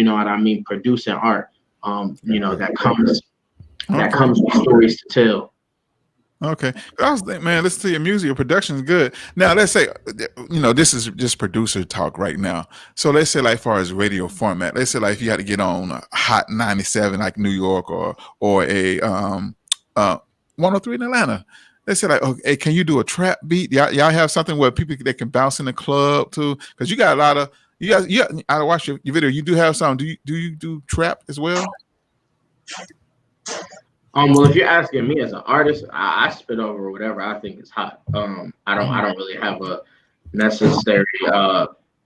producing art, that comes with stories to tell. Okay. I was thinking, man, listen to your music, your production is good. Now, let's say, this is just producer talk right now. So let's say, like, far as radio format, let's say, like, if you had to get on a Hot 97, like New York, or a 103 in Atlanta. Let's say, like, okay, can you do a trap beat? Y'all have something where people they can bounce in the club too? Because you got a lot of I watched your video. You do have some. Do you do trap as well? Well, if you're asking me as an artist, I spit over whatever I think is hot. I don't really have a necessary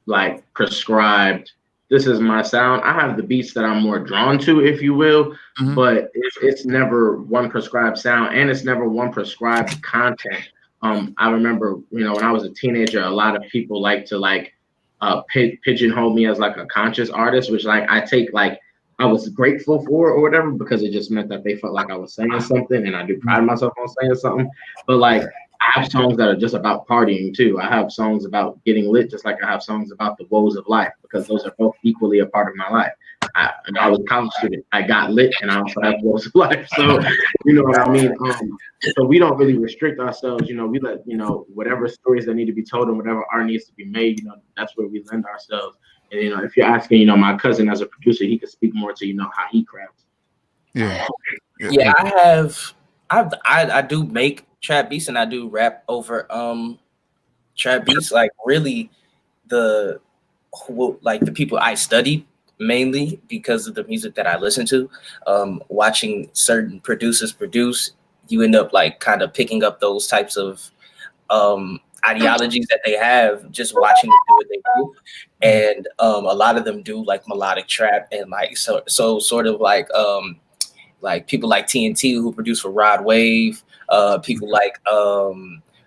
like prescribed. This is my sound. I have the beats that I'm more drawn to, if you will, but it's never one prescribed sound, and it's never one prescribed content. I remember, when I was a teenager, a lot of people like to pigeonhole me as like a conscious artist, which I was grateful for or whatever, because it just meant that they felt like I was saying something, and I do pride myself on saying something. But like, I have songs that are just about partying too. I have songs about getting lit, just like I have songs about the woes of life, because those are both equally a part of my life. I was a college student. I got lit, and I also have woes of life. So, you know what I mean? So we don't really restrict ourselves. We let, whatever stories that need to be told and whatever art needs to be made, that's where we lend ourselves. And if you're asking, my cousin as a producer, he could speak more to how he crafts. Yeah, I do make trap beats, and I do rap over trap beats. Like, really, the people I studied mainly because of the music that I listen to. Watching certain producers produce, you end up like kind of picking up those types of ideologies that they have, just watching them do what they do. And a lot of them do like melodic trap, and like so sort of like people like TNT who produce for Rod Wave, people like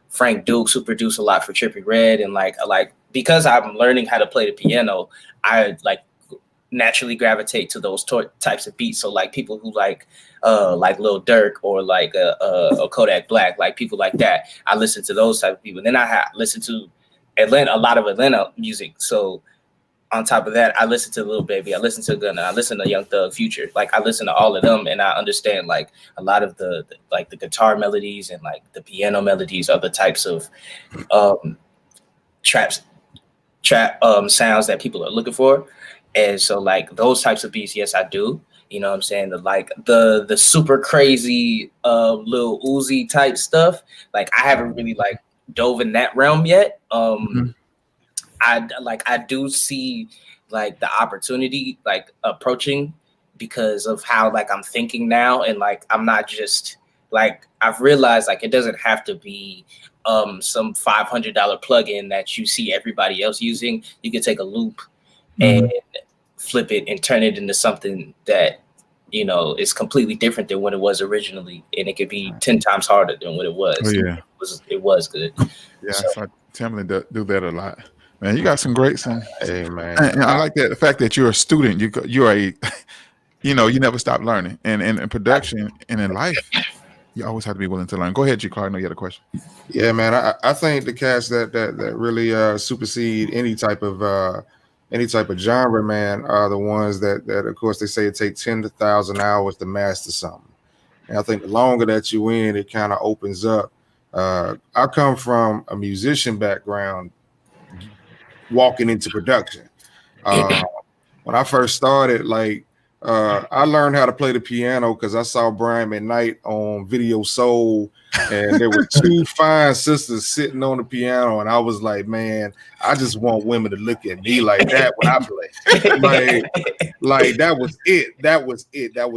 Frank Dukes who produce a lot for Trippie Redd, and like because I'm learning how to play the piano, I like naturally gravitate to those types of beats. So like people who like Lil Durk or like a Kodak Black, like people like that, I listen to those type of people. Then I listen to a lot of Atlanta music. So on top of that, I listen to Lil Baby, I listen to Gunna, I listen to Young Thug, Future. Like, I listen to all of them, and I understand like a lot of the guitar melodies and like the piano melodies are the types of trap sounds that people are looking for. And so like those types of beats, yes, I do. You know what I'm saying? The super crazy Lil Uzi type stuff, like I haven't really like dove in that realm yet. I do see like the opportunity like approaching, because of how like I'm thinking now, and like I'm not just like, I've realized like it doesn't have to be some $500 plugin that you see everybody else using. You can take a loop and flip it and turn it into something that is completely different than what it was originally, and it could be 10 times harder than what it was. Oh yeah, it was good. Yeah, so Timberland do that a lot. Man, you got some great songs. Hey man, and I like that the fact that you're a student. You're a, you never stop learning, and in production and in life, you always have to be willing to learn. Go ahead, G. Clark. I know you had a question. Yeah, man. I think the cats that really supersede any type of genre, man, are the ones that of course they say it takes 10,000 hours to master something. And I think the longer that you in, it kind of opens up. I come from a musician background, walking into production. When I first started, I learned how to play the piano because I saw Brian McKnight on Video Soul, and there were two fine sisters sitting on the piano, and I was like, man, I just want women to look at me like that when I play. like that was it. That was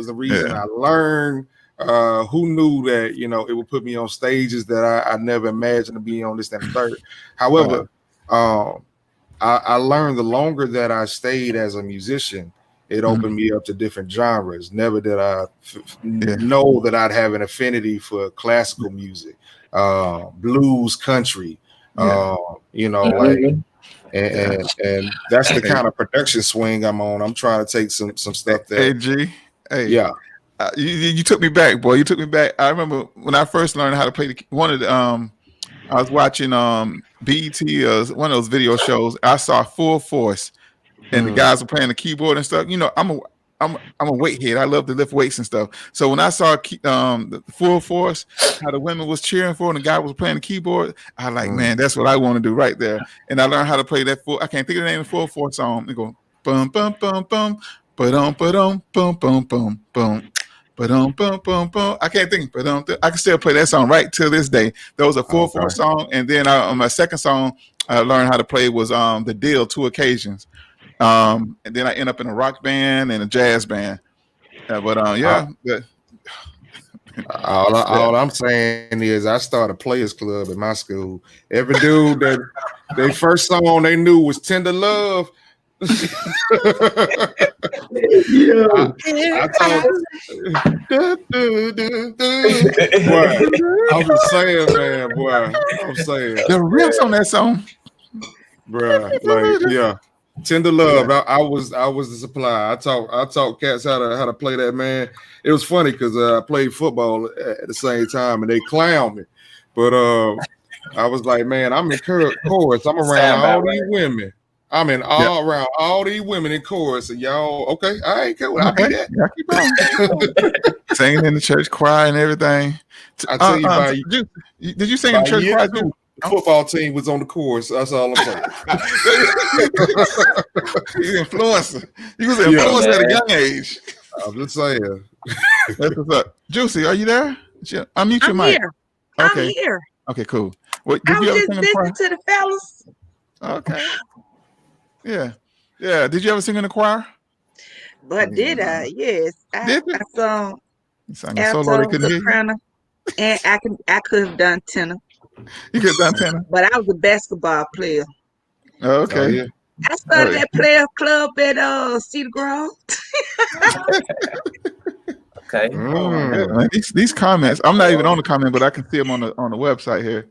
the reason I learned. Who knew that it would put me on stages that I never imagined to be on, this and the third. However, I learned the longer that I stayed as a musician, it opened me up to different genres. Never did I know that I'd have an affinity for classical music, blues, country, and that's the kind of production swing I'm on. I'm trying to take some stuff that. Hey G, you took me back, boy. You took me back. I remember when I first learned how to play I was watching BET, one of those video shows. I saw Full Force, and the guys were playing the keyboard and stuff. I'm a weight head. I love to lift weights and stuff. So when I saw the Full Force, how the women was cheering for and the guy was playing the keyboard, I like, man, that's what I want to do right there. And I learned how to play that I can't think of the name of the Full Force song. They go bum bum bum bum ba-dum ba-dum bum bum bum bum. Ba-dum, bum, bum, bum. I can't think, but I can still play that song right till this day. That was a Full Force song, and then on my second song I learned how to play was The Deal, 2 occasions. And then I end up in a rock band and a jazz band. All I'm saying is I started a players club at my school. Every dude that their first song they knew was Tender Love. I was saying, man, boy. I'm saying the riffs on that song, bruh. Like, yeah, Tender Love. I was the supply. I taught cats how to play that, man. It was funny because I played football at the same time and they clowned me, but I was like, man, I'm in chorus. I'm around all these women. I'm in around all these women in chorus, and y'all, okay, all right, cool. I'll be that. Yeah, keep on. Singing in the church choir and everything. I tell you, did you sing in church choir too? The football team was on the chorus. That's all I'm saying. He's an influencer. He was an influencer at a young age. I'm just saying. That's what's up. Juicy, are you there? Unmute your mic. Here. Okay. I'm here. Okay, cool. I was just listening to the fellas. Okay. Yeah. Did you ever sing in the choir? But did I? Yes. I sung alto, soprano, and I could have done tenor. You could have done tenor? But I was a basketball player. Okay. Oh, yeah. I started that player club at Cedar Grove. Okay. These comments, I'm not even on the comment, but I can see them on the website here.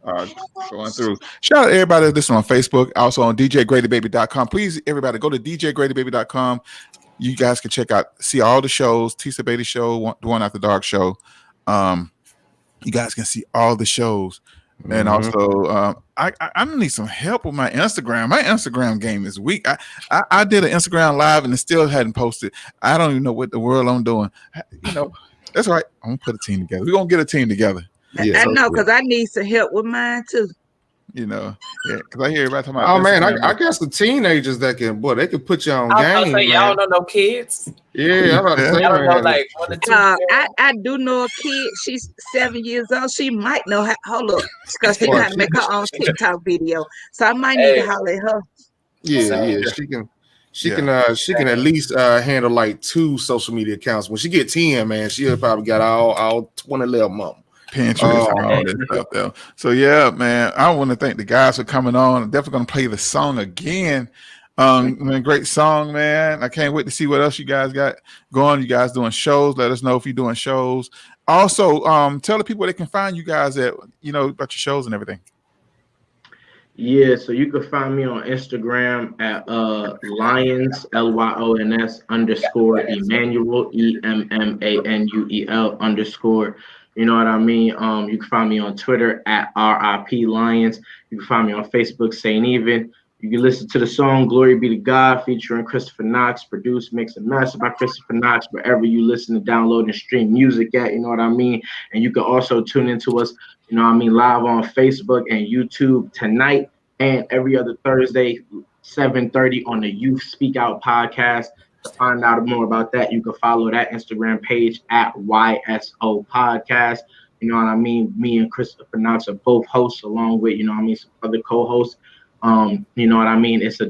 Going through. Shout out to everybody listening on Facebook, also on djgradybaby.com. Please, everybody, go to djgradybaby.com. You guys can see all the shows, Tisa Beatty Show, the One After Dark Show. You guys can see all the shows. And also, I need some help with my Instagram. My Instagram game is weak. I did an Instagram live and it still hadn't posted. I don't even know what the world I'm doing. That's right. I'm gonna put a team together. We're gonna get a team together. Yeah, I know, because I need some help with mine too. Because I hear everybody talking about. Oh man, I guess the teenagers that can, they can put you on game. Say, y'all don't know no kids. Yeah, I'm about to say, y'all don't know like 1 or 2. I do know a kid. She's 7 years old. She might know how. Hold up, because she got to make her own TikTok video. So I might need to holler at her. Yeah, she can at least handle like 2 social media accounts. When she get 10, man, she'll probably got all 20 little mom. Pinterest and all that stuff though. So yeah, man, I want to thank the guys for coming on. I'm definitely gonna play the song again. Man, great song, man. I can't wait to see what else you guys got going. You guys doing shows? Let us know if you're doing shows. Also, tell the people where they can find you guys at, about your shows and everything. Yeah, so you can find me on Instagram at Lyons LYONS _ Emmanuel EMMANUEL _ You know what I mean? You can find me on Twitter at RIP Lions. You can find me on Facebook, Saint Even. You can listen to the song Glory Be to God featuring Christopher Knox, produced, mixed, and mastered by Christopher Knox, wherever you listen to download and stream music at, you know what I mean? And you can also tune into us, live on Facebook and YouTube tonight and every other Thursday, 7:30 on the Youth Speak Out podcast. To find out more about that, you can follow that Instagram page at YSO Podcast. You know what I mean? Me and Christopher Knox are both hosts, along with, some other co-hosts. You know what I mean? It's a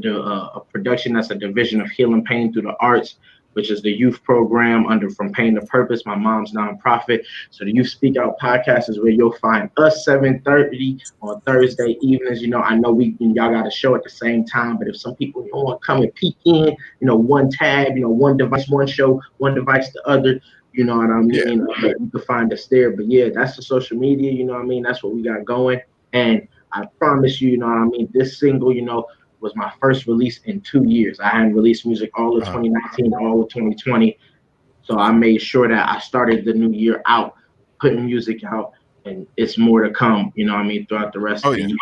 production that's a division of Healing Pain Through the Arts, which is the youth program under From Pain to Purpose, my mom's nonprofit. So the Youth Speak Out podcast is where you'll find us 7:30 on Thursday evenings. I know y'all got a show at the same time, but if some people don't want to come and peek in, one tab, one device, one show, one device, the other, you know what I mean? Yeah. You can find us there. But yeah, that's the social media, you know what I mean? That's what we got going. And I promise you, you know what I mean? This single, was my first release in 2 years. I hadn't released music all of 2019, all of 2020. So I made sure that I started the new year out, putting music out, and it's more to come, throughout the rest of the year.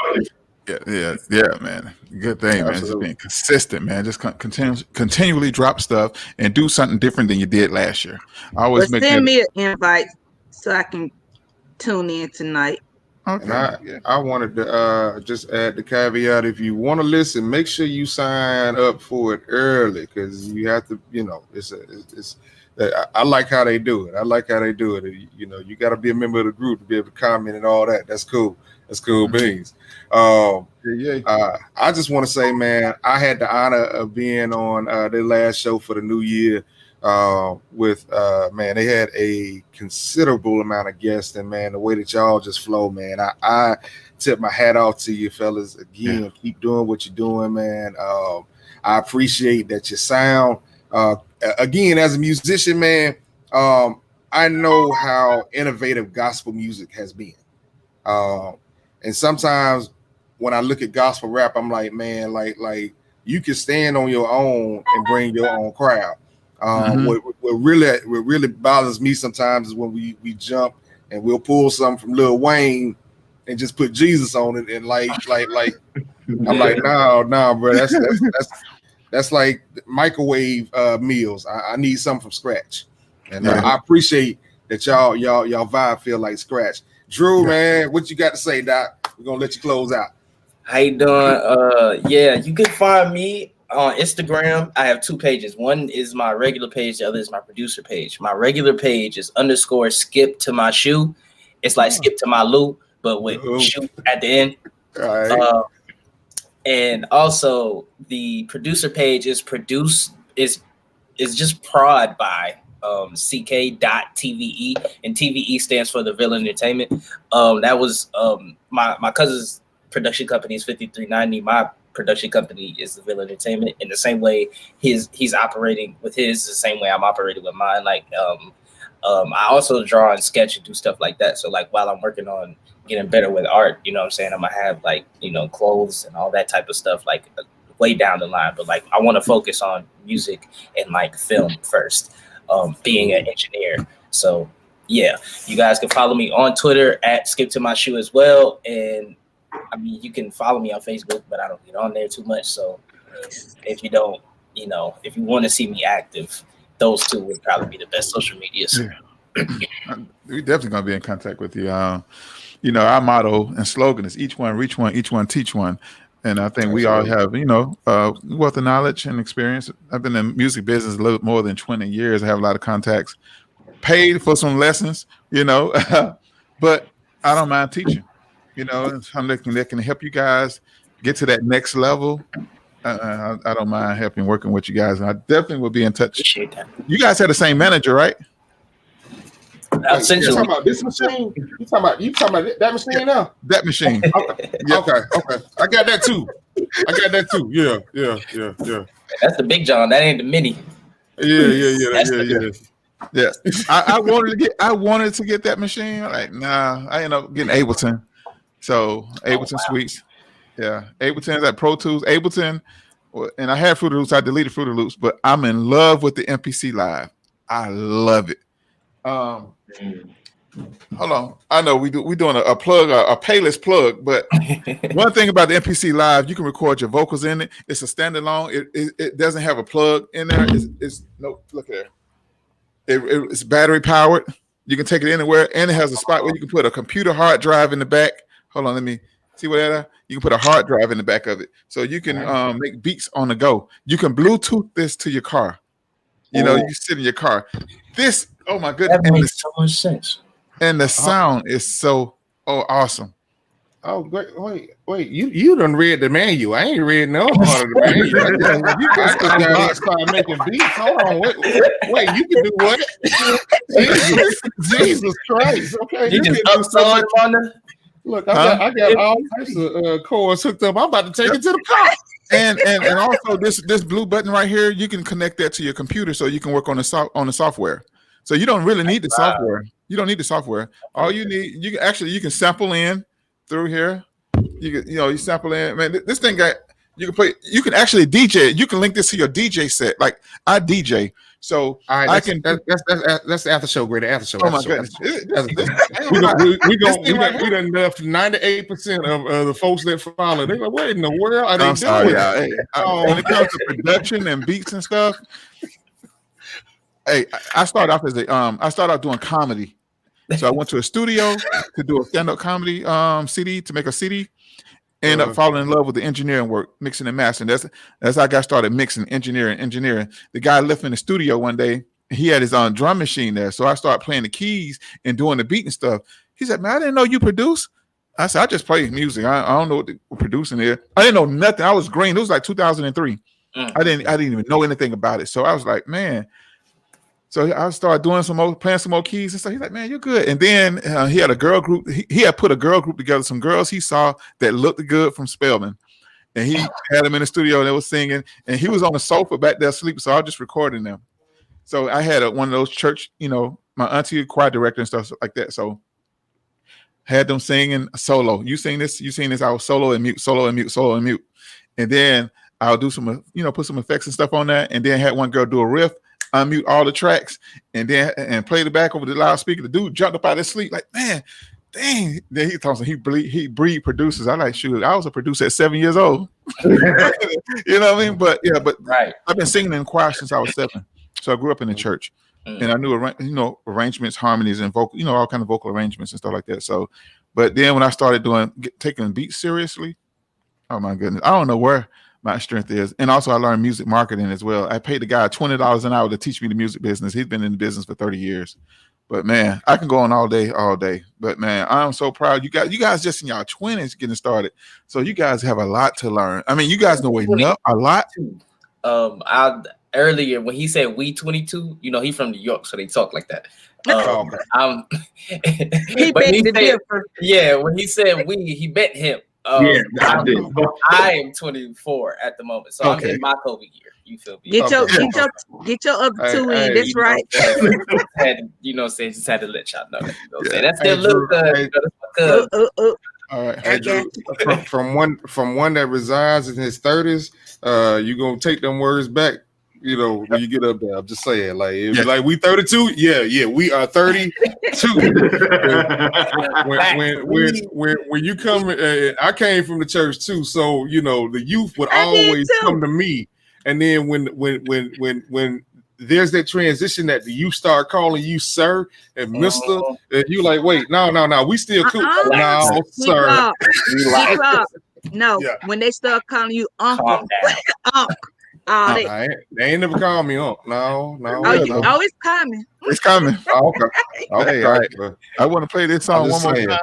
Yeah, man. Good thing, man. Just being consistent, man. Just continually drop stuff and do something different than you did last year. I always make send me an invite so I can tune in tonight. Okay. And I wanted to just add the caveat: if you want to listen, make sure you sign up for it early, because you have to. It's. I like how they do it. You got to be a member of the group to be able to comment and all that. That's cool. That's cool beans. I just want to say, man, I had the honor of being on their last show for the new year. With man, they had a considerable amount of guests, and man, the way that y'all just flow, man, I tip my hat off to you fellas again. Keep doing what you're doing, man. I appreciate that you sound again as a musician, man. I know how innovative gospel music has been, and sometimes when I look at gospel rap, I'm like, man, like you can stand on your own and bring your own crowd. What really bothers me sometimes is when we jump and we'll pull something from Lil Wayne and just put Jesus on it, and like I'm like, no, bro, that's like microwave meals. I need something from scratch, and I appreciate that y'all vibe feel like scratch. Drew, man, what you got to say, Doc? We're gonna let you close out. How you doing? You can find me on Instagram. I have 2 pages. One is my regular page. The other is my producer page. My regular page is _skip to my shoe. It's like skip to my loo, but with shoe at the end. All right. And also the producer page is just prod by ck.tve, and TVE stands for the Villain Entertainment. That was my cousin's production company is 5390. My production company is the Villain Entertainment. In the same way he's operating with his, the same way I'm operating with mine. Like I also draw and sketch and do stuff like that. So like while I'm working on getting better with art, you know what I'm saying, I'm gonna have like, clothes and all that type of stuff like way down the line. But like I want to focus on music and like film first, being an engineer. So yeah, you guys can follow me on Twitter at skip to my shoe as well. And I mean, you can follow me on Facebook, but I don't get on there too much. So if you don't, if you want to see me active, those 2 would probably be the best social medias. We're definitely going to be in contact with you. Our motto and slogan is each one, reach one, each one, teach one. And I think we all have, wealth of knowledge and experience. I've been in the music business a little more than 20 years. I have a lot of contacts, paid for some lessons, but I don't mind teaching. Something that can help you guys get to that next level. I don't mind helping working with you guys, and I definitely will be in touch. Appreciate that. You guys had the same manager, right? Essentially. You talking about this machine? You talking about that machine now? That machine. Okay. I got that too. Yeah. That's the big John. That ain't the mini. Yeah. I wanted to get that machine. Like, nah, I ended up getting Ableton. So Ableton Suites. Yeah. Ableton, that Pro Tools, Ableton. And I had Fruity Loops. I deleted Fruity Loops, but I'm in love with the MPC Live. I love it. Hold on. I know we're doing a plug, a playlist plug, but one thing about the MPC Live, you can record your vocals in it. It's a standalone. It doesn't have a plug in there. Look there. It's battery powered. You can take it anywhere, and it has a spot where you can put a computer hard drive in the back. Hold on, let me see what that is. You can put a hard drive in the back of it, so you can make beats on the go. You can Bluetooth this to your car. You sit in your car. This, oh my goodness, that makes so much sense. And the sound is so awesome. Oh, wait! You done read the manual. I ain't read no part of the manual. You just gotta start making beats. Hold on, wait! You can do what? Jesus Christ! Okay, you just upload them on there. Look, I got all types of cords hooked up. I'm about to take it to the car. And also this blue button right here, you can connect that to your computer so you can work on the software. So you don't really need the software. You don't need the software. All you need, you can sample in through here. You sample in. Man, this thing you can actually DJ. You can link this to your DJ set. Like I DJ, So right, I can. That's the after show, Grady. After show. Oh my goodness! We done left 98% of the folks that follow. They're like, what in the world are they doing? Sorry, hey, when it comes to production and beats and stuff, hey, I started off doing comedy. So I went to a studio to do a stand-up comedy CD to make a CD. Ended up falling in love with the engineering work, mixing and mastering. That's how I got started mixing, engineering. The guy left me in the studio one day. He had his own drum machine there. So I started playing the keys and doing the beat and stuff. He said, man, I didn't know you produce. I said, I just play music. I don't know what the producing is. I didn't know nothing. I was green. It was like 2003. I didn't even know anything about it. So I was like, man. So I started doing playing some more keys and stuff. He's like, man, you're good. And then he had a girl group. He had put a girl group together, some girls he saw that looked good from Spelman. And he had them in the studio and they were singing. And he was on the sofa back there asleep. So I was just recording them. So I had one of those church, my auntie, a choir director and stuff like that. So had them singing solo. You sing this. I was solo and mute. And then I'll do some, put some effects and stuff on that. And then had one girl do a riff. Unmute all the tracks and play the back over the loudspeaker. The dude jumped up out of his sleep like, man, dang. Then he told me he breed producers. I like, shoot, I was a producer at 7 years old. You know what I mean? But right. I've been singing in choir since I was 7. So I grew up in the church and I knew, arrangements, harmonies and vocal, all kind of vocal arrangements and stuff like that. So, but then when I started taking beats seriously, oh my goodness, I don't know where my strength is. And also I learned music marketing as well. I paid the guy $20 an hour to teach me the music business. He's been in the business for 30 years. But man, I can go on all day. But man, I'm so proud. You guys just in your 20s getting started. So you guys have a lot to learn. I mean, you guys know enough, a lot. Earlier when he said we 22, he from New York, so they talk like that. When he said we, he meant him. I am 24 at the moment, so I'm in my COVID year. You feel me? Get your up to in. That's right. Just had to let y'all know. That's their little cuz. All right. Hey, Drew, from one that resides in his 30s, you gonna take them words back. When you get up there, I'm just saying, like we 32, yeah, we are 32. when you come, I came from the church too, so the youth would always come to me, and then when there's that transition that the youth start calling you sir and mister, and you like, wait, no, we still cool, no, sir. No, when they start calling you uncle, they ain't never called me up. No. It's coming. It's coming. Okay. Hey, all right. I want to play this song one more time.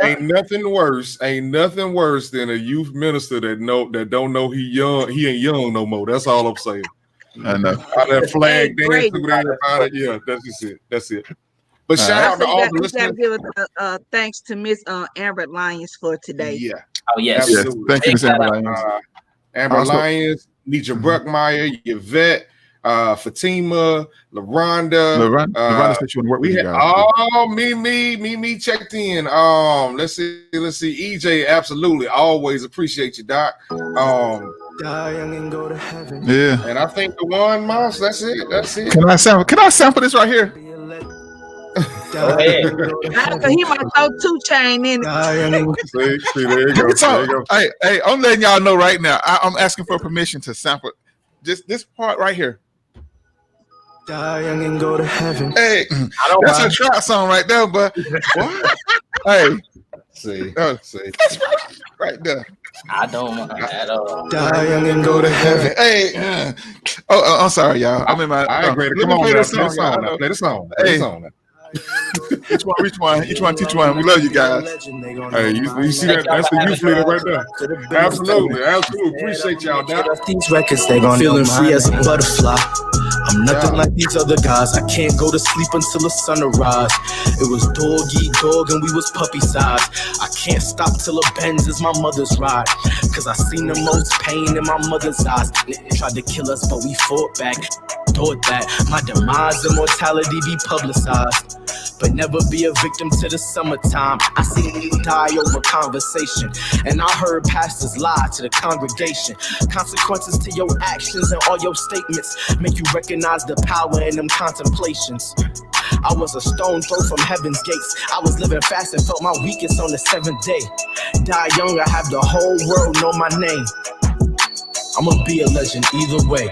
Ain't nothing worse than a youth minister that don't know he ain't young no more. That's all I'm saying. I know. Out that flag dance through there about it. Yeah, that's it. But shout out to all the listeners. Give thanks to Miss Amber Lyons for today. Yeah. Oh yes. Thank you, Miss Amber Lyons. Amber Lyons, Nietzsche Bruckmeyer, Yvette, Fatima, LaRonda. Said you want to work with you guys. Me checked in. Let's see. EJ, absolutely. Always appreciate you, Doc. Yeah. And I think the one, Moss, that's it. Can I sample this right here? He might throw 2 Chainz in it. See, there you go. Hey, I'm letting y'all know right now. I'm asking for permission to sample this part right here. Die young and go to heaven. Hey, that's a trap song right there, but what? Hey, see, that's right there. I don't want at all. Die young and go to heaven. Hey, I'm sorry, y'all. I'm in my. I agree. Come on, play the song. Play the song. Hey. Each one, teach one. We love you guys. Hey, you see that? That's the youth leader right there. Absolutely. Appreciate y'all. These records, they gonna feeling free as a butterfly. I'm nothing like these other guys. I can't go to sleep until the sun arise. It was dog eat dog and we was puppy size. I can't stop till a Benz is my mother's ride. Cause I seen the most pain in my mother's eyes. They tried to kill us, but we fought back. Thought that my demise and mortality be publicized. but never be a victim to the summertime. I seen you die over conversation, and I heard pastors lie to the congregation. Consequences to your actions and all your statements make you recognize the power in them contemplations. I was a stone throw from heaven's gates. I was living fast and felt my weakest on the 7th day. Die young, I have the whole world know my name. I'ma be a legend either way.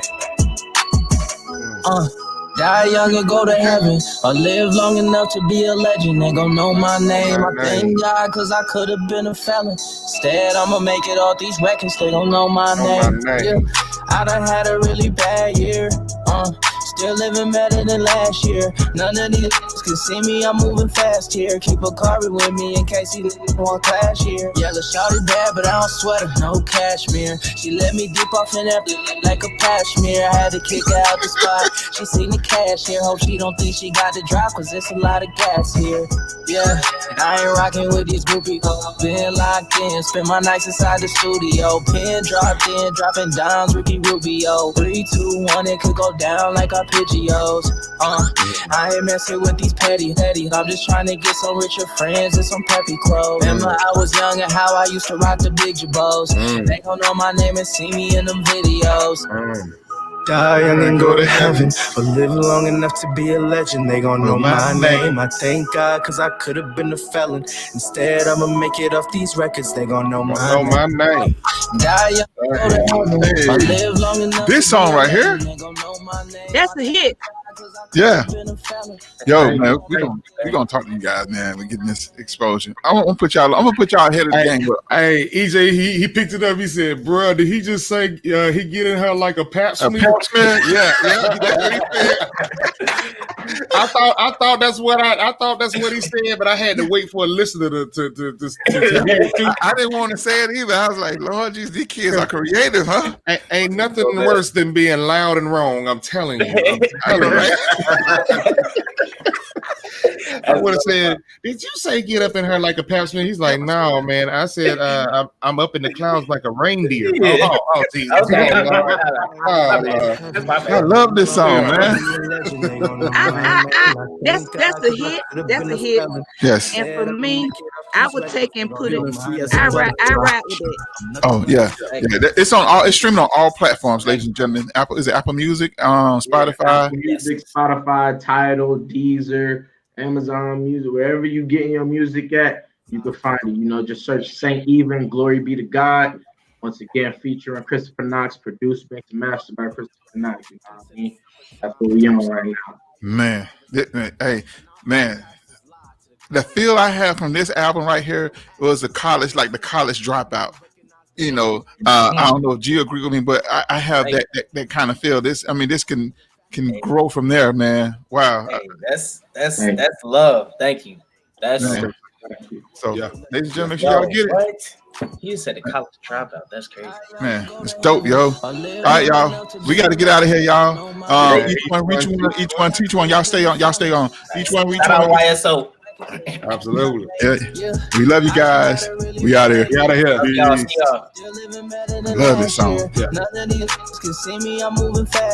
Die young and go to heaven, or live long enough to be a legend. They gon' know my name. I thank God, cause I could've been a felon. Instead, I'ma make it all these records. They gon' know my name. Yeah. I done had a really bad year. Still living better than last year. None of these can see me, I'm moving fast here. Keep a carbon with me in case he want clash here. Yellow shawty bad, but I don't sweat her, no cashmere. She let me dip off in that like a cashmere. I had to kick her out the spot. She seen the cash here. Hope she don't think she got the drop, cause it's a lot of gas here. Yeah, I ain't rocking with these groupies. Been locked in, spend my nights inside the studio. Pen dropped in, dropping dimes, Ricky Rubio. 3, 2, 1, it could go down like arpeggios. I ain't messing with these petty. I'm just trying to get some richer friends and some preppy clothes. Remember I was young and how I used to rock the big jabos. They gon' know my name and see me in them videos. Die young and go to heaven, but live long enough to be a legend. They gon' know my name. I thank God, cause I could've been a felon. Instead, I'ma make it off these records. They gon' know my name. Die young and go to heaven, but live long enough. This song right here, That's a hit. yeah. Yo, man, we gonna talk to you guys, man. We're getting this exposure. I'm gonna put y'all ahead of the game. Hey, EJ, he picked it up. He said, "Bro, did he just say he get in her like a pap smear?" A pap smear? Yeah, that's what he said. I thought that's what he said, but I had to wait for a listener to hear it too. I didn't want to say it either. I was like, Lord Jesus, these kids are creative, huh? Ain't nothing worse than being loud and wrong. I'm telling you. I would have said, "Did you say get up in her like a pap smear?" He's like, "No, man. I said I'm up in the clouds like a reindeer." Oh, geez. Okay. I love this song, man. That's a hit. That's a hit. Yes. And for me, I would take and put it. I ride with it. Oh yeah. It's on all. It's streaming on all platforms, ladies and gentlemen. Is it Apple Music? Spotify. Apple Music, Spotify, Tidal, Deezer, Amazon Music, wherever you getting your music at, you can find it. You know, just search Saint Even, Glory Be to God. Once again, featuring Christopher Knox, produced, mixed, and mastered by Christopher Knox. You know what I mean? That's what we on right now. Man, hey, man. The feel I have from this album right here was the college dropout. You know, I don't know if Gio agree with me, but I have that kind of feel. This can grow from there, man. Wow. Hey, that's love. Thank you. That's so, ladies and gentlemen, you gotta get it. What? You said a college dropout. That's crazy. Man, it's dope, yo. All right, y'all. We got to get out of here, y'all. Each one reach one, each one teach one. Y'all stay on. Each one reach one. YSO. Absolutely. Yeah. We love you guys. We out of here. We out of here. Love this song. Yeah. None of these can see me, I'm moving fast here.